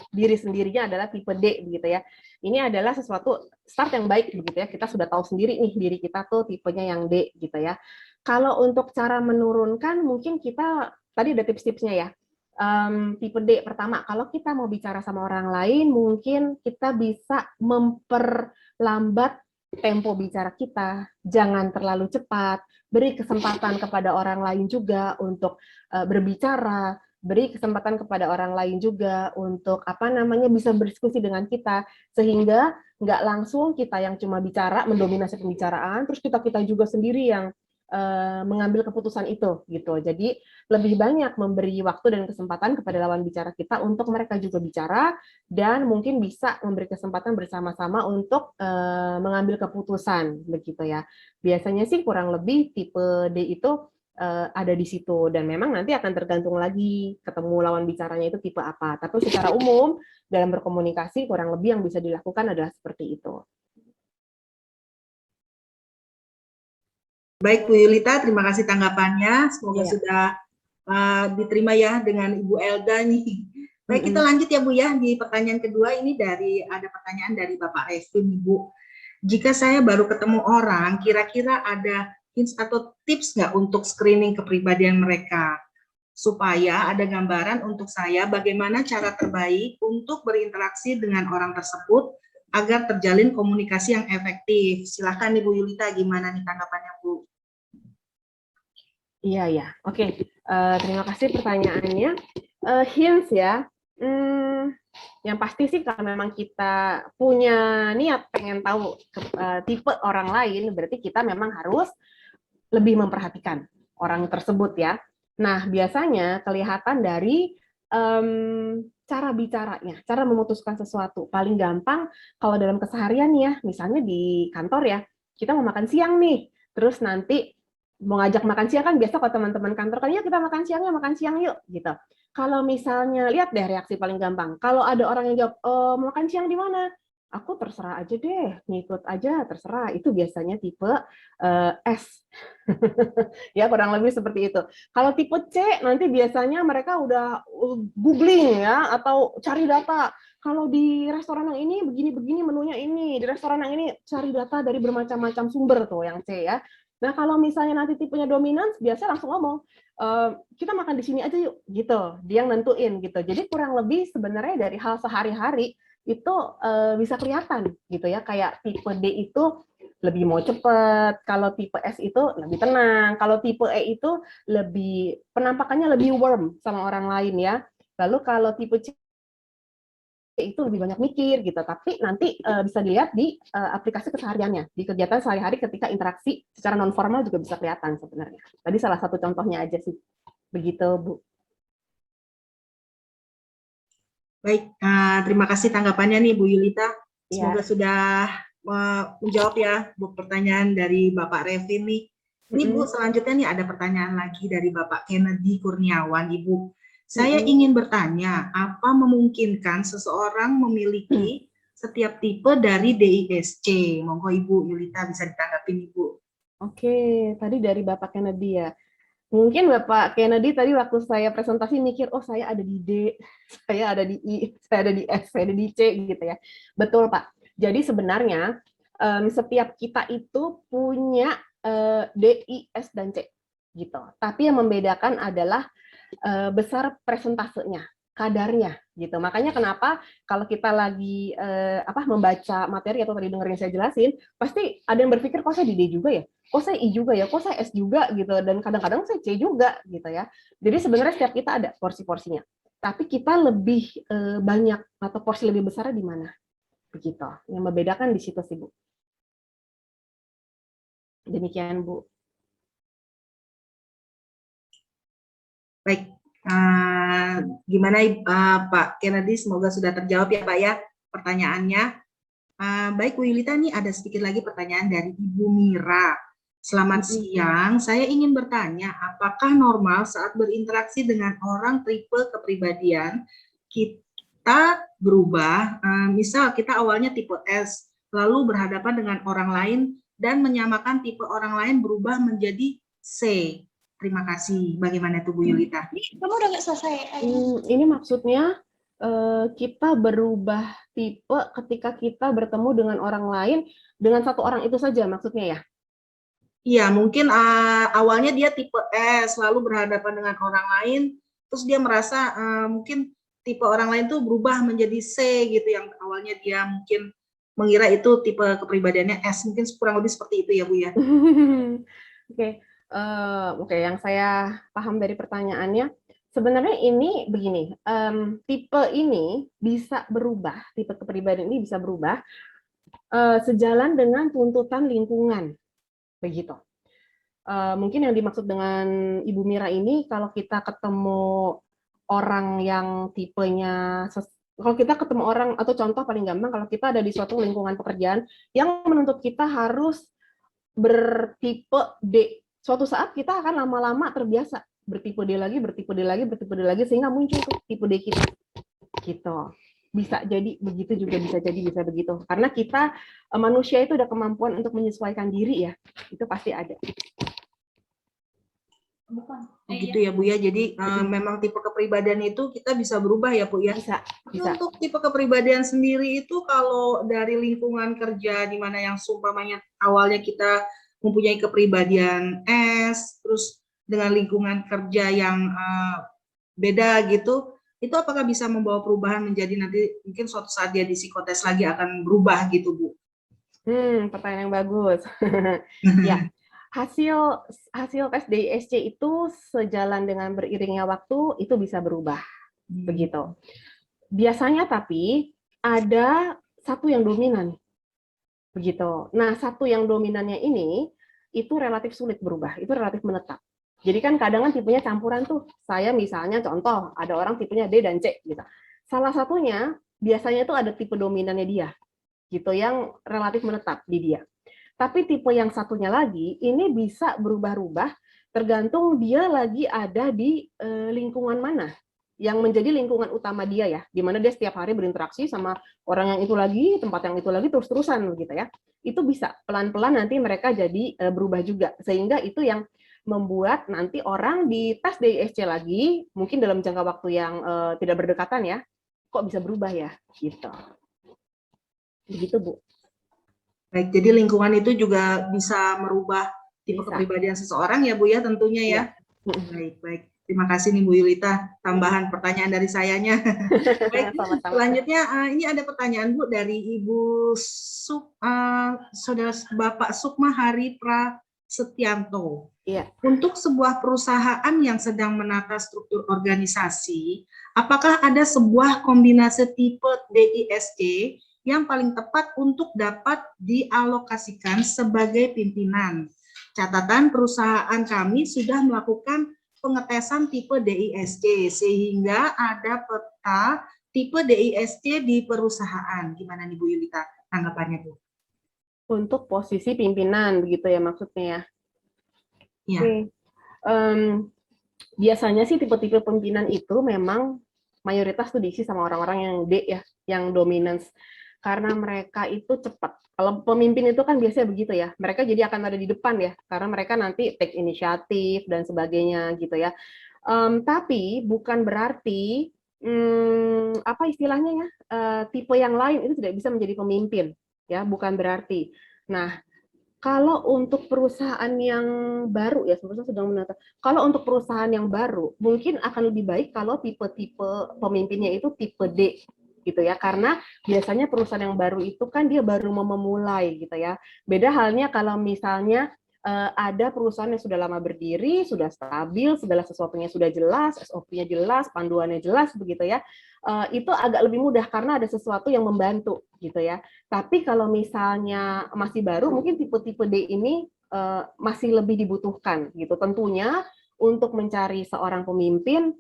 diri sendirinya adalah tipe D begitu ya. Ini adalah sesuatu start yang baik begitu ya. Kita sudah tahu sendiri nih diri kita tuh tipenya yang D gitu ya. Kalau untuk cara menurunkan mungkin kita tadi ada tips-tipsnya ya. Tipe D pertama, kalau kita mau bicara sama orang lain mungkin kita bisa memperlambat tempo bicara kita, jangan terlalu cepat, beri kesempatan kepada orang lain juga untuk berbicara, beri kesempatan kepada orang lain juga untuk bisa berdiskusi dengan kita, sehingga nggak langsung kita yang cuma bicara mendominasi pembicaraan, terus kita juga sendiri yang mengambil keputusan itu gitu. Jadi lebih banyak memberi waktu dan kesempatan kepada lawan bicara kita untuk mereka juga bicara, dan mungkin bisa memberi kesempatan bersama-sama untuk mengambil keputusan begitu ya. Biasanya sih kurang lebih tipe D itu ada di situ, dan memang nanti akan tergantung lagi ketemu lawan bicaranya itu tipe apa. Tapi secara umum dalam berkomunikasi kurang lebih yang bisa dilakukan adalah seperti itu. Baik Bu Yulita, terima kasih tanggapannya. Semoga Iya. sudah diterima ya dengan Ibu Elda nih. Baik, kita lanjut ya Bu ya. Di pertanyaan kedua ini ada pertanyaan dari Bapak Revin, Bu. Jika saya baru ketemu orang, kira-kira ada hints atau tips nggak untuk screening kepribadian mereka? Supaya ada gambaran untuk saya bagaimana cara terbaik untuk berinteraksi dengan orang tersebut agar terjalin komunikasi yang efektif. Silahkan Ibu Yulita, gimana nih tanggapannya Bu? Iya. Oke. Terima kasih pertanyaannya. Hints ya. Yang pasti sih kalau memang kita punya niat pengen tahu tipe orang lain, berarti kita memang harus lebih memperhatikan orang tersebut ya. Nah, biasanya kelihatan dari cara bicaranya, cara memutuskan sesuatu. Paling gampang kalau dalam keseharian ya, misalnya di kantor ya, kita mau makan siang nih, terus nanti mau ngajak makan siang kan biasa kalau teman-teman kantor kan, ya kita makan siang yuk gitu. Kalau misalnya lihat deh reaksi paling gampang, kalau ada orang yang jawab mau makan siang di mana, aku terserah aja deh, ngikut aja terserah, itu biasanya tipe S. Ya kurang lebih seperti itu. Kalau tipe C nanti biasanya mereka udah googling ya atau cari data. Kalau di restoran yang ini begini-begini menunya ini, di restoran yang ini cari data dari bermacam-macam sumber tuh yang C ya. Nah, kalau misalnya nanti tipenya dominan, biasanya langsung ngomong, kita makan di sini aja yuk, gitu. Dia yang nentuin, gitu. Jadi kurang lebih sebenarnya dari hal sehari-hari, itu bisa kelihatan, gitu ya. Kayak tipe D itu lebih mau cepet, kalau tipe S itu lebih tenang, kalau tipe E itu penampakannya lebih warm sama orang lain ya. Lalu kalau tipe C itu lebih banyak mikir gitu, tapi nanti bisa dilihat di aplikasi kesehariannya, di kegiatan sehari-hari ketika interaksi secara non formal juga bisa kelihatan sebenarnya. Tadi salah satu contohnya aja sih, begitu Bu. Baik, terima kasih tanggapannya nih Bu Yulita. Semoga sudah menjawab ya Bu pertanyaan dari Bapak Revin nih. Ini Bu, selanjutnya nih ada pertanyaan lagi dari Bapak Kennedy Kurniawan, Ibu. Saya ingin bertanya, apa memungkinkan seseorang memiliki setiap tipe dari DISC? Monggo Ibu Yulita bisa ditanggapi Ibu. Oke, tadi dari Bapak Kennedy ya. Mungkin Bapak Kennedy tadi waktu saya presentasi mikir, oh saya ada di D, saya ada di I, saya ada di S, saya ada di C gitu ya. Betul Pak. Jadi sebenarnya setiap kita itu punya D, I, S, dan C gitu. Tapi yang membedakan adalah besar presentasenya, kadarnya gitu. Makanya kenapa kalau kita lagi membaca materi atau tadi dengerin saya jelasin, pasti ada yang berpikir kok saya di D juga ya, kok saya I juga ya, kok saya S juga gitu, dan kadang-kadang saya C juga gitu ya. Jadi sebenarnya setiap kita ada porsi-porsinya. Tapi kita lebih banyak atau porsi lebih besarnya di mana? Begitu. Yang membedakan di situ sih, Bu. Demikian, Bu. Baik, gimana Pak Kennedy, semoga sudah terjawab ya Pak ya pertanyaannya. Baik Bu Yulita, nih ada sedikit lagi pertanyaan dari Ibu Mira. Selamat siang, saya ingin bertanya, apakah normal saat berinteraksi dengan orang tipe kepribadian kita berubah, misal kita awalnya tipe S, lalu berhadapan dengan orang lain dan menyamakan tipe orang lain berubah menjadi C. Terima kasih. Bagaimana itu Bu Yulita? Kamu udah nggak selesai? Ini maksudnya kita berubah tipe ketika kita bertemu dengan orang lain dengan satu orang itu saja maksudnya ya? Iya, mungkin awalnya dia tipe S, lalu berhadapan dengan orang lain, terus dia merasa mungkin tipe orang lain tuh berubah menjadi C gitu, yang awalnya dia mungkin mengira itu tipe kepribadiannya S, mungkin kurang lebih seperti itu ya Bu ya. Oke, yang saya paham dari pertanyaannya, sebenarnya ini begini, tipe ini bisa berubah, tipe kepribadian ini bisa berubah sejalan dengan tuntutan lingkungan, begitu. Mungkin yang dimaksud dengan Ibu Mira ini, kalau kita ketemu orang yang tipenya, kalau kita ketemu orang, atau contoh paling gampang, kalau kita ada di suatu lingkungan pekerjaan yang menuntut kita harus bertipe D, suatu saat kita akan lama-lama terbiasa bertipe D lagi, bertipe D lagi, bertipe D lagi, sehingga muncul tuh tipe D kita, gitu. Bisa jadi begitu, juga bisa jadi bisa begitu. Karena kita manusia itu ada kemampuan untuk menyesuaikan diri ya, itu pasti ada. Gitu ya Bu ya, jadi memang tipe kepribadian itu kita bisa berubah ya Bu ya. Bisa. Untuk tipe kepribadian sendiri itu kalau dari lingkungan kerja di mana yang seumpamanya awalnya kita mempunyai kepribadian S, terus dengan lingkungan kerja yang beda gitu, itu apakah bisa membawa perubahan menjadi nanti mungkin suatu saat dia di psikotes lagi akan berubah gitu Bu? Pertanyaan yang bagus. Ya, hasil tes DISC itu sejalan dengan beriringnya waktu itu bisa berubah, begitu. Biasanya tapi ada satu yang dominan, begitu. Nah, satu yang dominannya ini itu relatif sulit berubah, itu relatif menetap. Jadi kan kadang tipenya campuran tuh. Saya misalnya contoh ada orang tipenya D dan C gitu. Salah satunya biasanya tuh ada tipe dominannya dia, gitu, yang relatif menetap di dia. Tapi tipe yang satunya lagi, ini bisa berubah-ubah tergantung dia lagi ada di lingkungan mana, yang menjadi lingkungan utama dia ya, di mana dia setiap hari berinteraksi sama orang yang itu lagi, tempat yang itu lagi, terus-terusan gitu ya. Itu bisa pelan-pelan nanti mereka jadi berubah juga, sehingga itu yang membuat nanti orang di tes DISC lagi, mungkin dalam jangka waktu yang tidak berdekatan ya, kok bisa berubah ya, gitu. Begitu Bu. Baik, jadi lingkungan itu juga bisa merubah tipe kepribadian seseorang ya Bu ya tentunya ya. Baik. Terima kasih nih Bu Yulita, tambahan pertanyaan dari sayanya. Baik, selanjutnya ini ada pertanyaan Bu dari Ibu Saudara Bapak Sukma Hari Prasetyanto. Iya. Untuk sebuah perusahaan yang sedang menata struktur organisasi, apakah ada sebuah kombinasi tipe DISC yang paling tepat untuk dapat dialokasikan sebagai pimpinan? Catatan, perusahaan kami sudah melakukan pengetesan tipe DISC sehingga ada peta tipe DISC di perusahaan. Gimana nih Bu Yulita tanggapannya Bu? Untuk posisi pimpinan begitu ya maksudnya ya? Ya. Biasanya sih tipe-tipe pimpinan itu memang mayoritas tuh diisi sama orang-orang yang D ya, yang dominance. Karena mereka itu cepat. Kalau pemimpin itu kan biasanya begitu ya, mereka jadi akan ada di depan ya, karena mereka nanti take inisiatif dan sebagainya gitu ya. Tapi bukan berarti apa istilahnya ya, tipe yang lain itu tidak bisa menjadi pemimpin ya, bukan berarti. Nah, kalau untuk perusahaan yang baru ya, sebenarnya sedang menata. Kalau untuk perusahaan yang baru, mungkin akan lebih baik kalau tipe-tipe pemimpinnya itu tipe D, gitu ya. Karena biasanya perusahaan yang baru itu kan dia baru mau memulai, gitu ya. Beda halnya kalau misalnya ada perusahaan yang sudah lama berdiri, sudah stabil, segala sesuatunya sudah jelas, SOP-nya jelas, panduannya jelas, begitu ya. Itu agak lebih mudah karena ada sesuatu yang membantu, gitu ya. Tapi kalau misalnya masih baru, mungkin tipe-tipe D ini masih lebih dibutuhkan, gitu. Tentunya untuk mencari seorang pemimpin,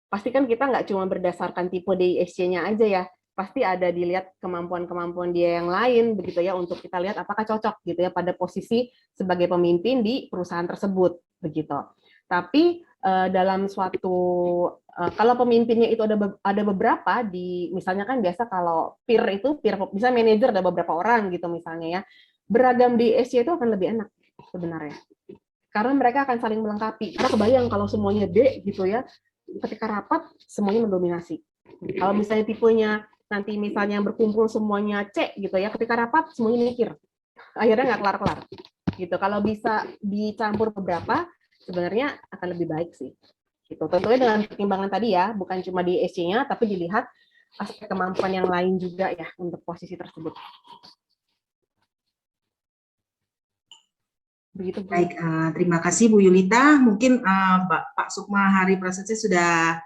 pasti kan kita nggak cuma berdasarkan tipe DISC-nya aja ya, pasti ada dilihat kemampuan-kemampuan dia yang lain, begitu ya, untuk kita lihat apakah cocok gitu ya pada posisi sebagai pemimpin di perusahaan tersebut, begitu. Tapi dalam suatu kalau pemimpinnya itu ada beberapa di misalnya kan biasa kalau peer bisa manajer ada beberapa orang gitu misalnya ya, beragam di SC itu akan lebih enak sebenarnya karena mereka akan saling melengkapi. Karena kebayang kalau semuanya D gitu ya, ketika rapat semuanya mendominasi. Kalau misalnya tipenya nanti misalnya berkumpul semuanya C gitu ya, ketika rapat semuanya mikir, akhirnya nggak kelar-kelar gitu. Kalau bisa dicampur beberapa sebenarnya akan lebih baik sih gitu. Tentunya dengan pertimbangan tadi ya, bukan cuma di SC-nya tapi dilihat aspek kemampuan yang lain juga ya untuk posisi tersebut. Begitu, Bu. Baik, terima kasih Bu Yulita. Mungkin Pak Sukma Hari Prasetya sudah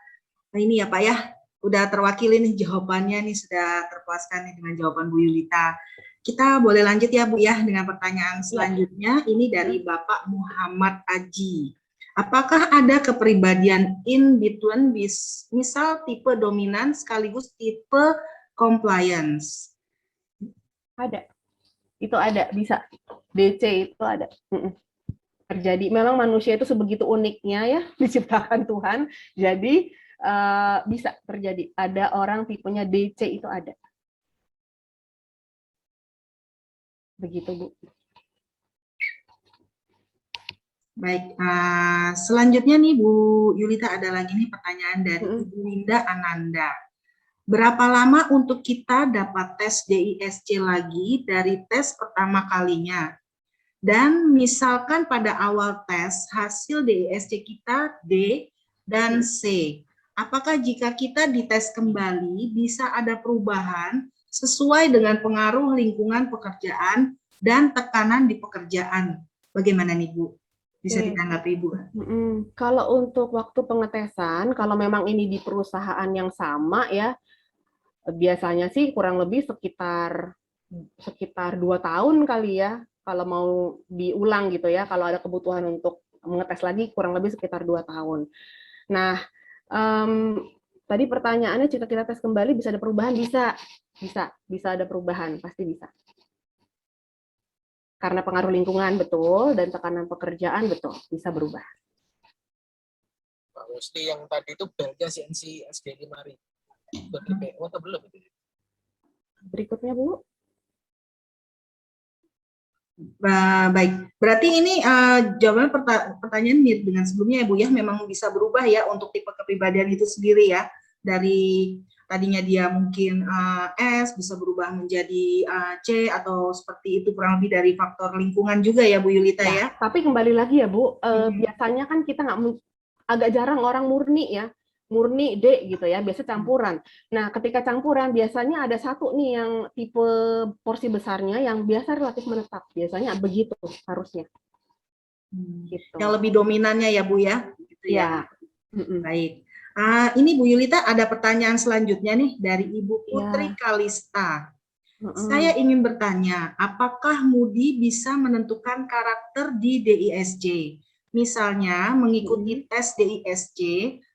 ini ya Pak ya, udah terwakili nih jawabannya nih, sudah terpuaskan nih dengan jawaban Bu Yulita. Kita boleh lanjut ya Bu ya dengan pertanyaan selanjutnya. Ini dari Bapak Muhammad Aji. Apakah ada kepribadian in between misal tipe dominan sekaligus tipe compliance? Ada. Itu ada, bisa. DC itu ada. Terjadi. Memang manusia itu sebegitu uniknya ya, diciptakan Tuhan. Jadi bisa terjadi. Ada orang tipenya DC itu ada. Begitu, Bu. Baik, selanjutnya nih Bu Yulita ada lagi nih pertanyaan dari Ibu Linda Ananda. Berapa lama untuk kita dapat tes DISC lagi dari tes pertama kalinya? Dan misalkan pada awal tes hasil DISC kita D dan C, apakah jika kita dites kembali bisa ada perubahan sesuai dengan pengaruh lingkungan pekerjaan dan tekanan di pekerjaan? Bagaimana nih Bu? Bisa ditanggapi Bu? Kalau untuk waktu pengetesan, kalau memang ini di perusahaan yang sama ya, biasanya sih kurang lebih sekitar 2 tahun kali ya, kalau mau diulang gitu ya, kalau ada kebutuhan untuk mengetes lagi kurang lebih sekitar 2 tahun. Nah, tadi pertanyaannya jika kita tes kembali bisa ada perubahan? Bisa ada perubahan, pasti bisa. Karena pengaruh lingkungan betul dan tekanan pekerjaan betul bisa berubah. Pak Musti yang tadi itu belnya CNC SD 5000 BPO atau belum? Berikutnya Bu. Baik, berarti ini jawaban pertanyaan mirip dengan sebelumnya ya Bu ya, memang bisa berubah ya untuk tipe kepribadian itu sendiri ya, dari tadinya dia mungkin S bisa berubah menjadi C atau seperti itu, kurang lebih dari faktor lingkungan juga ya Bu Yulita ya. Tapi kembali lagi ya Bu, biasanya kan kita agak jarang orang murni ya, murni D gitu ya, biasa campuran. Nah, ketika campuran biasanya ada satu nih yang tipe porsi besarnya yang biasa relatif menetap, biasanya begitu harusnya. Gitu. Yang lebih dominannya ya Bu ya. Gitu ya. Baik. Ini Bu Yulita ada pertanyaan selanjutnya nih dari Ibu Putri Kalista. Saya ingin bertanya, apakah Moody bisa menentukan karakter di DISC? Misalnya mengikuti tes DISC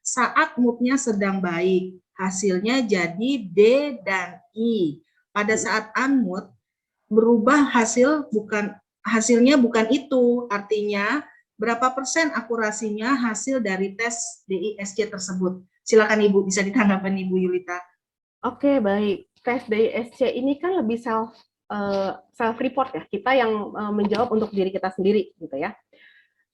saat moodnya sedang baik, hasilnya jadi D dan I. Pada saat unmood berubah hasilnya bukan itu, artinya berapa persen akurasinya hasil dari tes DISC tersebut? Silakan Ibu, bisa ditanggapi Ibu Yulita. Oke, baik. Tes DISC ini kan lebih self report ya, kita yang menjawab untuk diri kita sendiri gitu ya.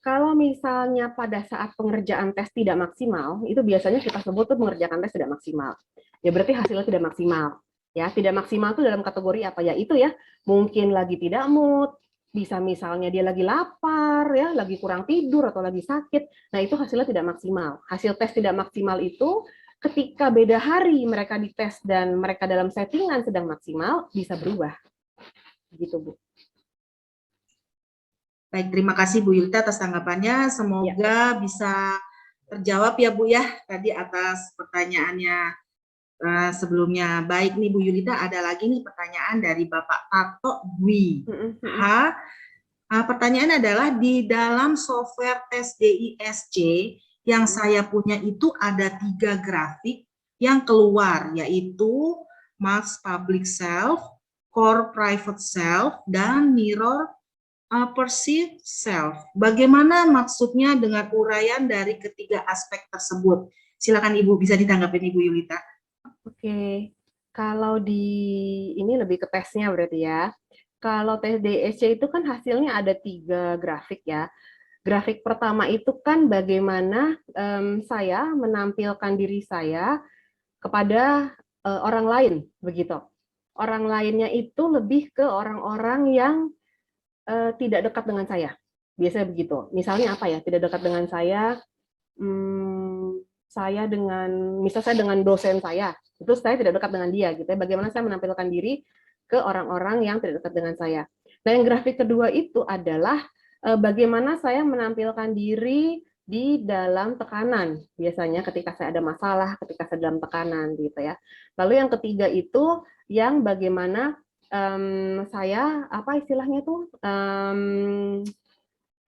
Kalau misalnya pada saat pengerjaan tes tidak maksimal, itu biasanya kita sebut tuh mengerjakan tes tidak maksimal. Ya berarti hasilnya tidak maksimal. Ya, tidak maksimal itu dalam kategori apa ya? Itu ya, mungkin lagi tidak mood, bisa misalnya dia lagi lapar ya, lagi kurang tidur atau lagi sakit. Nah, itu hasilnya tidak maksimal. Hasil tes tidak maksimal itu ketika beda hari mereka dites dan mereka dalam settingan sedang maksimal bisa berubah. Gitu, Bu. Baik, terima kasih Bu Yulita atas tanggapannya. Semoga bisa terjawab ya Bu ya tadi atas pertanyaannya sebelumnya. Baik nih Bu Yulita, ada lagi nih pertanyaan dari Bapak Tato Dwi. Pertanyaan adalah di dalam software tes DISC yang saya punya itu ada 3 grafik yang keluar, yaitu mask public self, core private self, dan mirror perceive self. Bagaimana maksudnya dengan uraian dari ketiga aspek tersebut? Silakan Ibu, bisa ditanggapi Ibu Yulita. Oke, kalau di ini lebih ke tesnya berarti ya. Kalau tes DSC itu kan hasilnya ada 3 grafik ya. Grafik pertama itu kan bagaimana saya menampilkan diri saya kepada orang lain, begitu. Orang lainnya itu lebih ke orang-orang yang tidak dekat dengan saya. Biasanya begitu. Misalnya apa ya? Tidak dekat dengan saya, saya dengan dosen saya, itu saya tidak dekat dengan dia, gitu ya. Bagaimana saya menampilkan diri ke orang-orang yang tidak dekat dengan saya. Nah, yang grafik kedua itu adalah bagaimana saya menampilkan diri di dalam tekanan, biasanya ketika saya ada masalah, ketika saya dalam tekanan, gitu ya. Lalu yang ketiga itu yang bagaimana saya apa istilahnya tuh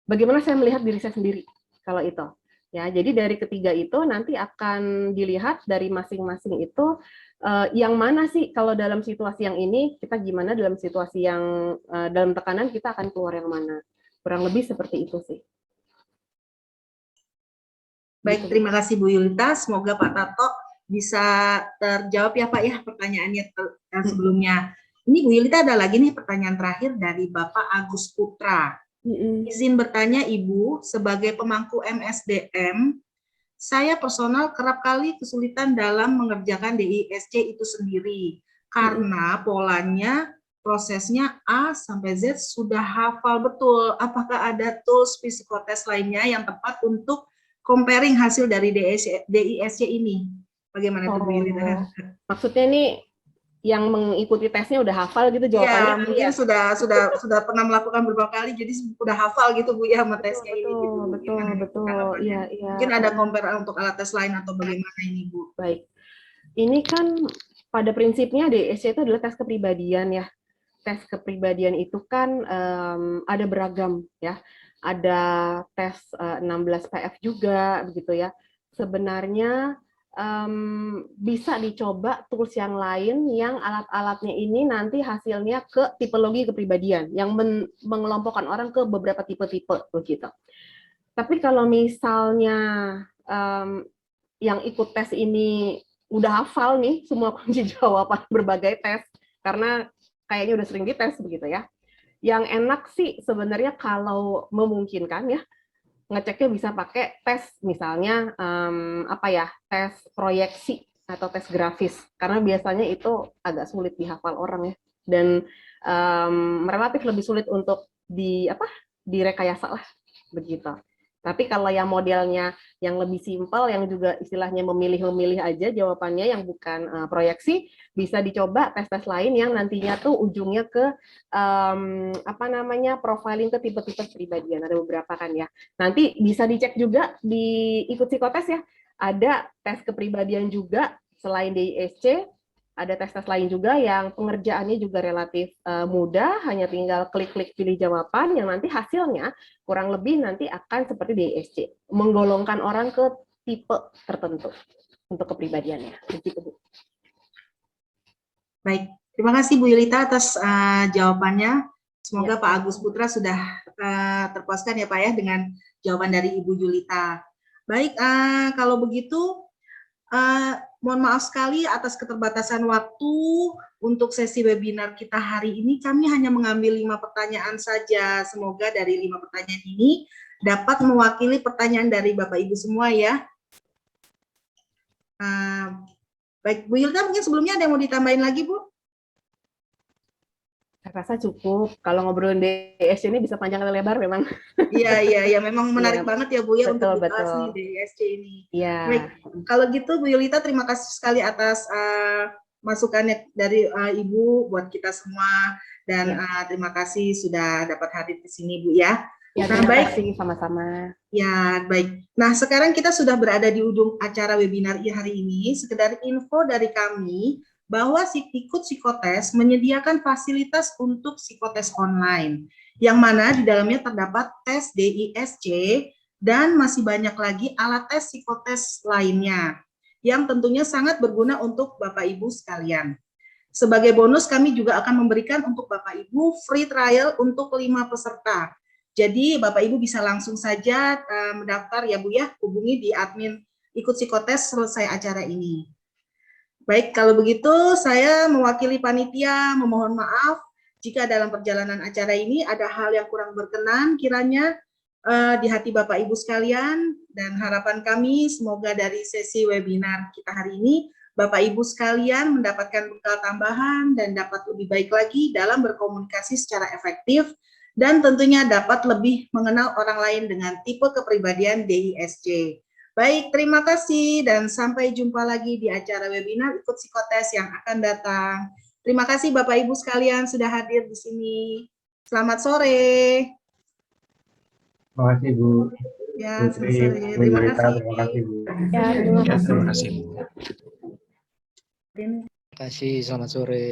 bagaimana saya melihat diri saya sendiri kalau itu. Ya, jadi dari ketiga itu nanti akan dilihat dari masing-masing itu yang mana sih kalau dalam situasi yang ini kita gimana, dalam situasi yang dalam tekanan kita akan keluar yang mana. Kurang lebih seperti itu sih. Baik, terima kasih Bu Yulita. Semoga Pak Tato bisa terjawab ya Pak ya pertanyaannya sebelumnya. Ini Bu Yulita ada lagi nih pertanyaan terakhir dari Bapak Agus Putra. Izin bertanya Ibu, sebagai pemangku MSDM, saya personal kerap kali kesulitan dalam mengerjakan DISC itu sendiri karena polanya, prosesnya A sampai Z sudah hafal betul. Apakah ada tools psikotes lainnya yang tepat untuk comparing hasil dari DISC ini? Bagaimana Bu Yulita? Maksudnya nih yang mengikuti tesnya udah hafal gitu jawabannya? Ya, mungkin ya? sudah pernah melakukan beberapa kali, jadi udah hafal gitu Bu ya sama tesnya ini. Betul. Iya. Mungkin ada compare untuk alat tes lain atau bagaimana ini Bu? Baik, ini kan pada prinsipnya DSC itu adalah tes kepribadian ya. Tes kepribadian itu kan ada beragam ya. Ada tes 16 PF juga begitu ya. Sebenarnya bisa dicoba tools yang lain yang alat-alatnya ini nanti hasilnya ke tipologi kepribadian yang mengelompokkan orang ke beberapa tipe-tipe begitu. Tapi kalau misalnya yang ikut tes ini udah hafal nih semua kunci jawaban berbagai tes karena kayaknya udah sering dites begitu ya. Yang enak sih sebenarnya kalau memungkinkan ya ngeceknya bisa pakai tes misalnya tes proyeksi atau tes grafis karena biasanya itu agak sulit dihafal orang ya dan relatif lebih sulit untuk direkayasa lah begitu. Tapi kalau yang modelnya yang lebih simpel, yang juga istilahnya memilih-memilih aja jawabannya yang bukan proyeksi, bisa dicoba tes-tes lain yang nantinya tuh ujungnya ke profiling ke tipe-tipe kepribadian. Ada beberapa kan ya. Nanti bisa dicek juga di ikut psikotes ya. Ada tes kepribadian juga selain DISC. Ada tes-tes lain juga yang pengerjaannya juga relatif mudah, hanya tinggal klik-klik pilih jawaban yang nanti hasilnya kurang lebih nanti akan seperti DISC, menggolongkan orang ke tipe tertentu untuk kepribadiannya. Begitu, Bu. Baik, terima kasih Bu Yulita atas jawabannya. Semoga ya. Pak Agus Putra sudah terpuaskan ya Pak ya dengan jawaban dari Ibu Yulita. Baik, kalau begitu mohon maaf sekali atas keterbatasan waktu untuk sesi webinar kita hari ini. Kami hanya mengambil 5 pertanyaan saja. Semoga dari 5 pertanyaan ini dapat mewakili pertanyaan dari Bapak Ibu semua ya. Baik, Bu Yulita mungkin sebelumnya ada yang mau ditambahin lagi Bu? Saya rasa cukup. Kalau ngobrolin DSC ini bisa panjang atau lebar memang. Iya, memang menarik banget ya Bu ya betul, untuk dibahas nih DSC ini. Iya. Baik, kalau gitu Bu Yulita terima kasih sekali atas masukannya dari Ibu buat kita semua dan terima kasih sudah dapat hadir di sini Bu ya. Ya, terima kasih sama-sama. Ya, baik. Nah, sekarang kita sudah berada di ujung acara webinar hari ini. Sekedar info dari kami bahwa ikut psikotes menyediakan fasilitas untuk psikotes online, yang mana di dalamnya terdapat tes DISC dan masih banyak lagi alat tes psikotes lainnya, yang tentunya sangat berguna untuk Bapak Ibu sekalian. Sebagai bonus kami juga akan memberikan untuk Bapak Ibu free trial untuk 5 peserta. Jadi Bapak Ibu bisa langsung saja mendaftar ya Bu ya, hubungi di admin Ikut Psikotes selesai acara ini. Baik, kalau begitu saya mewakili panitia memohon maaf jika dalam perjalanan acara ini ada hal yang kurang berkenan kiranya di hati Bapak Ibu sekalian, dan harapan kami semoga dari sesi webinar kita hari ini Bapak Ibu sekalian mendapatkan bekal tambahan dan dapat lebih baik lagi dalam berkomunikasi secara efektif dan tentunya dapat lebih mengenal orang lain dengan tipe kepribadian DISC. Baik, terima kasih dan sampai jumpa lagi di acara webinar Ikut Psikotes yang akan datang. Terima kasih Bapak Ibu sekalian sudah hadir di sini. Selamat sore. Terima kasih Bu. Ya, Putri, selamat sore. Terima Rita, kasih. terima kasih Bu. Ya, terima Ya, kasih. terima kasih. Terima kasih, selamat sore.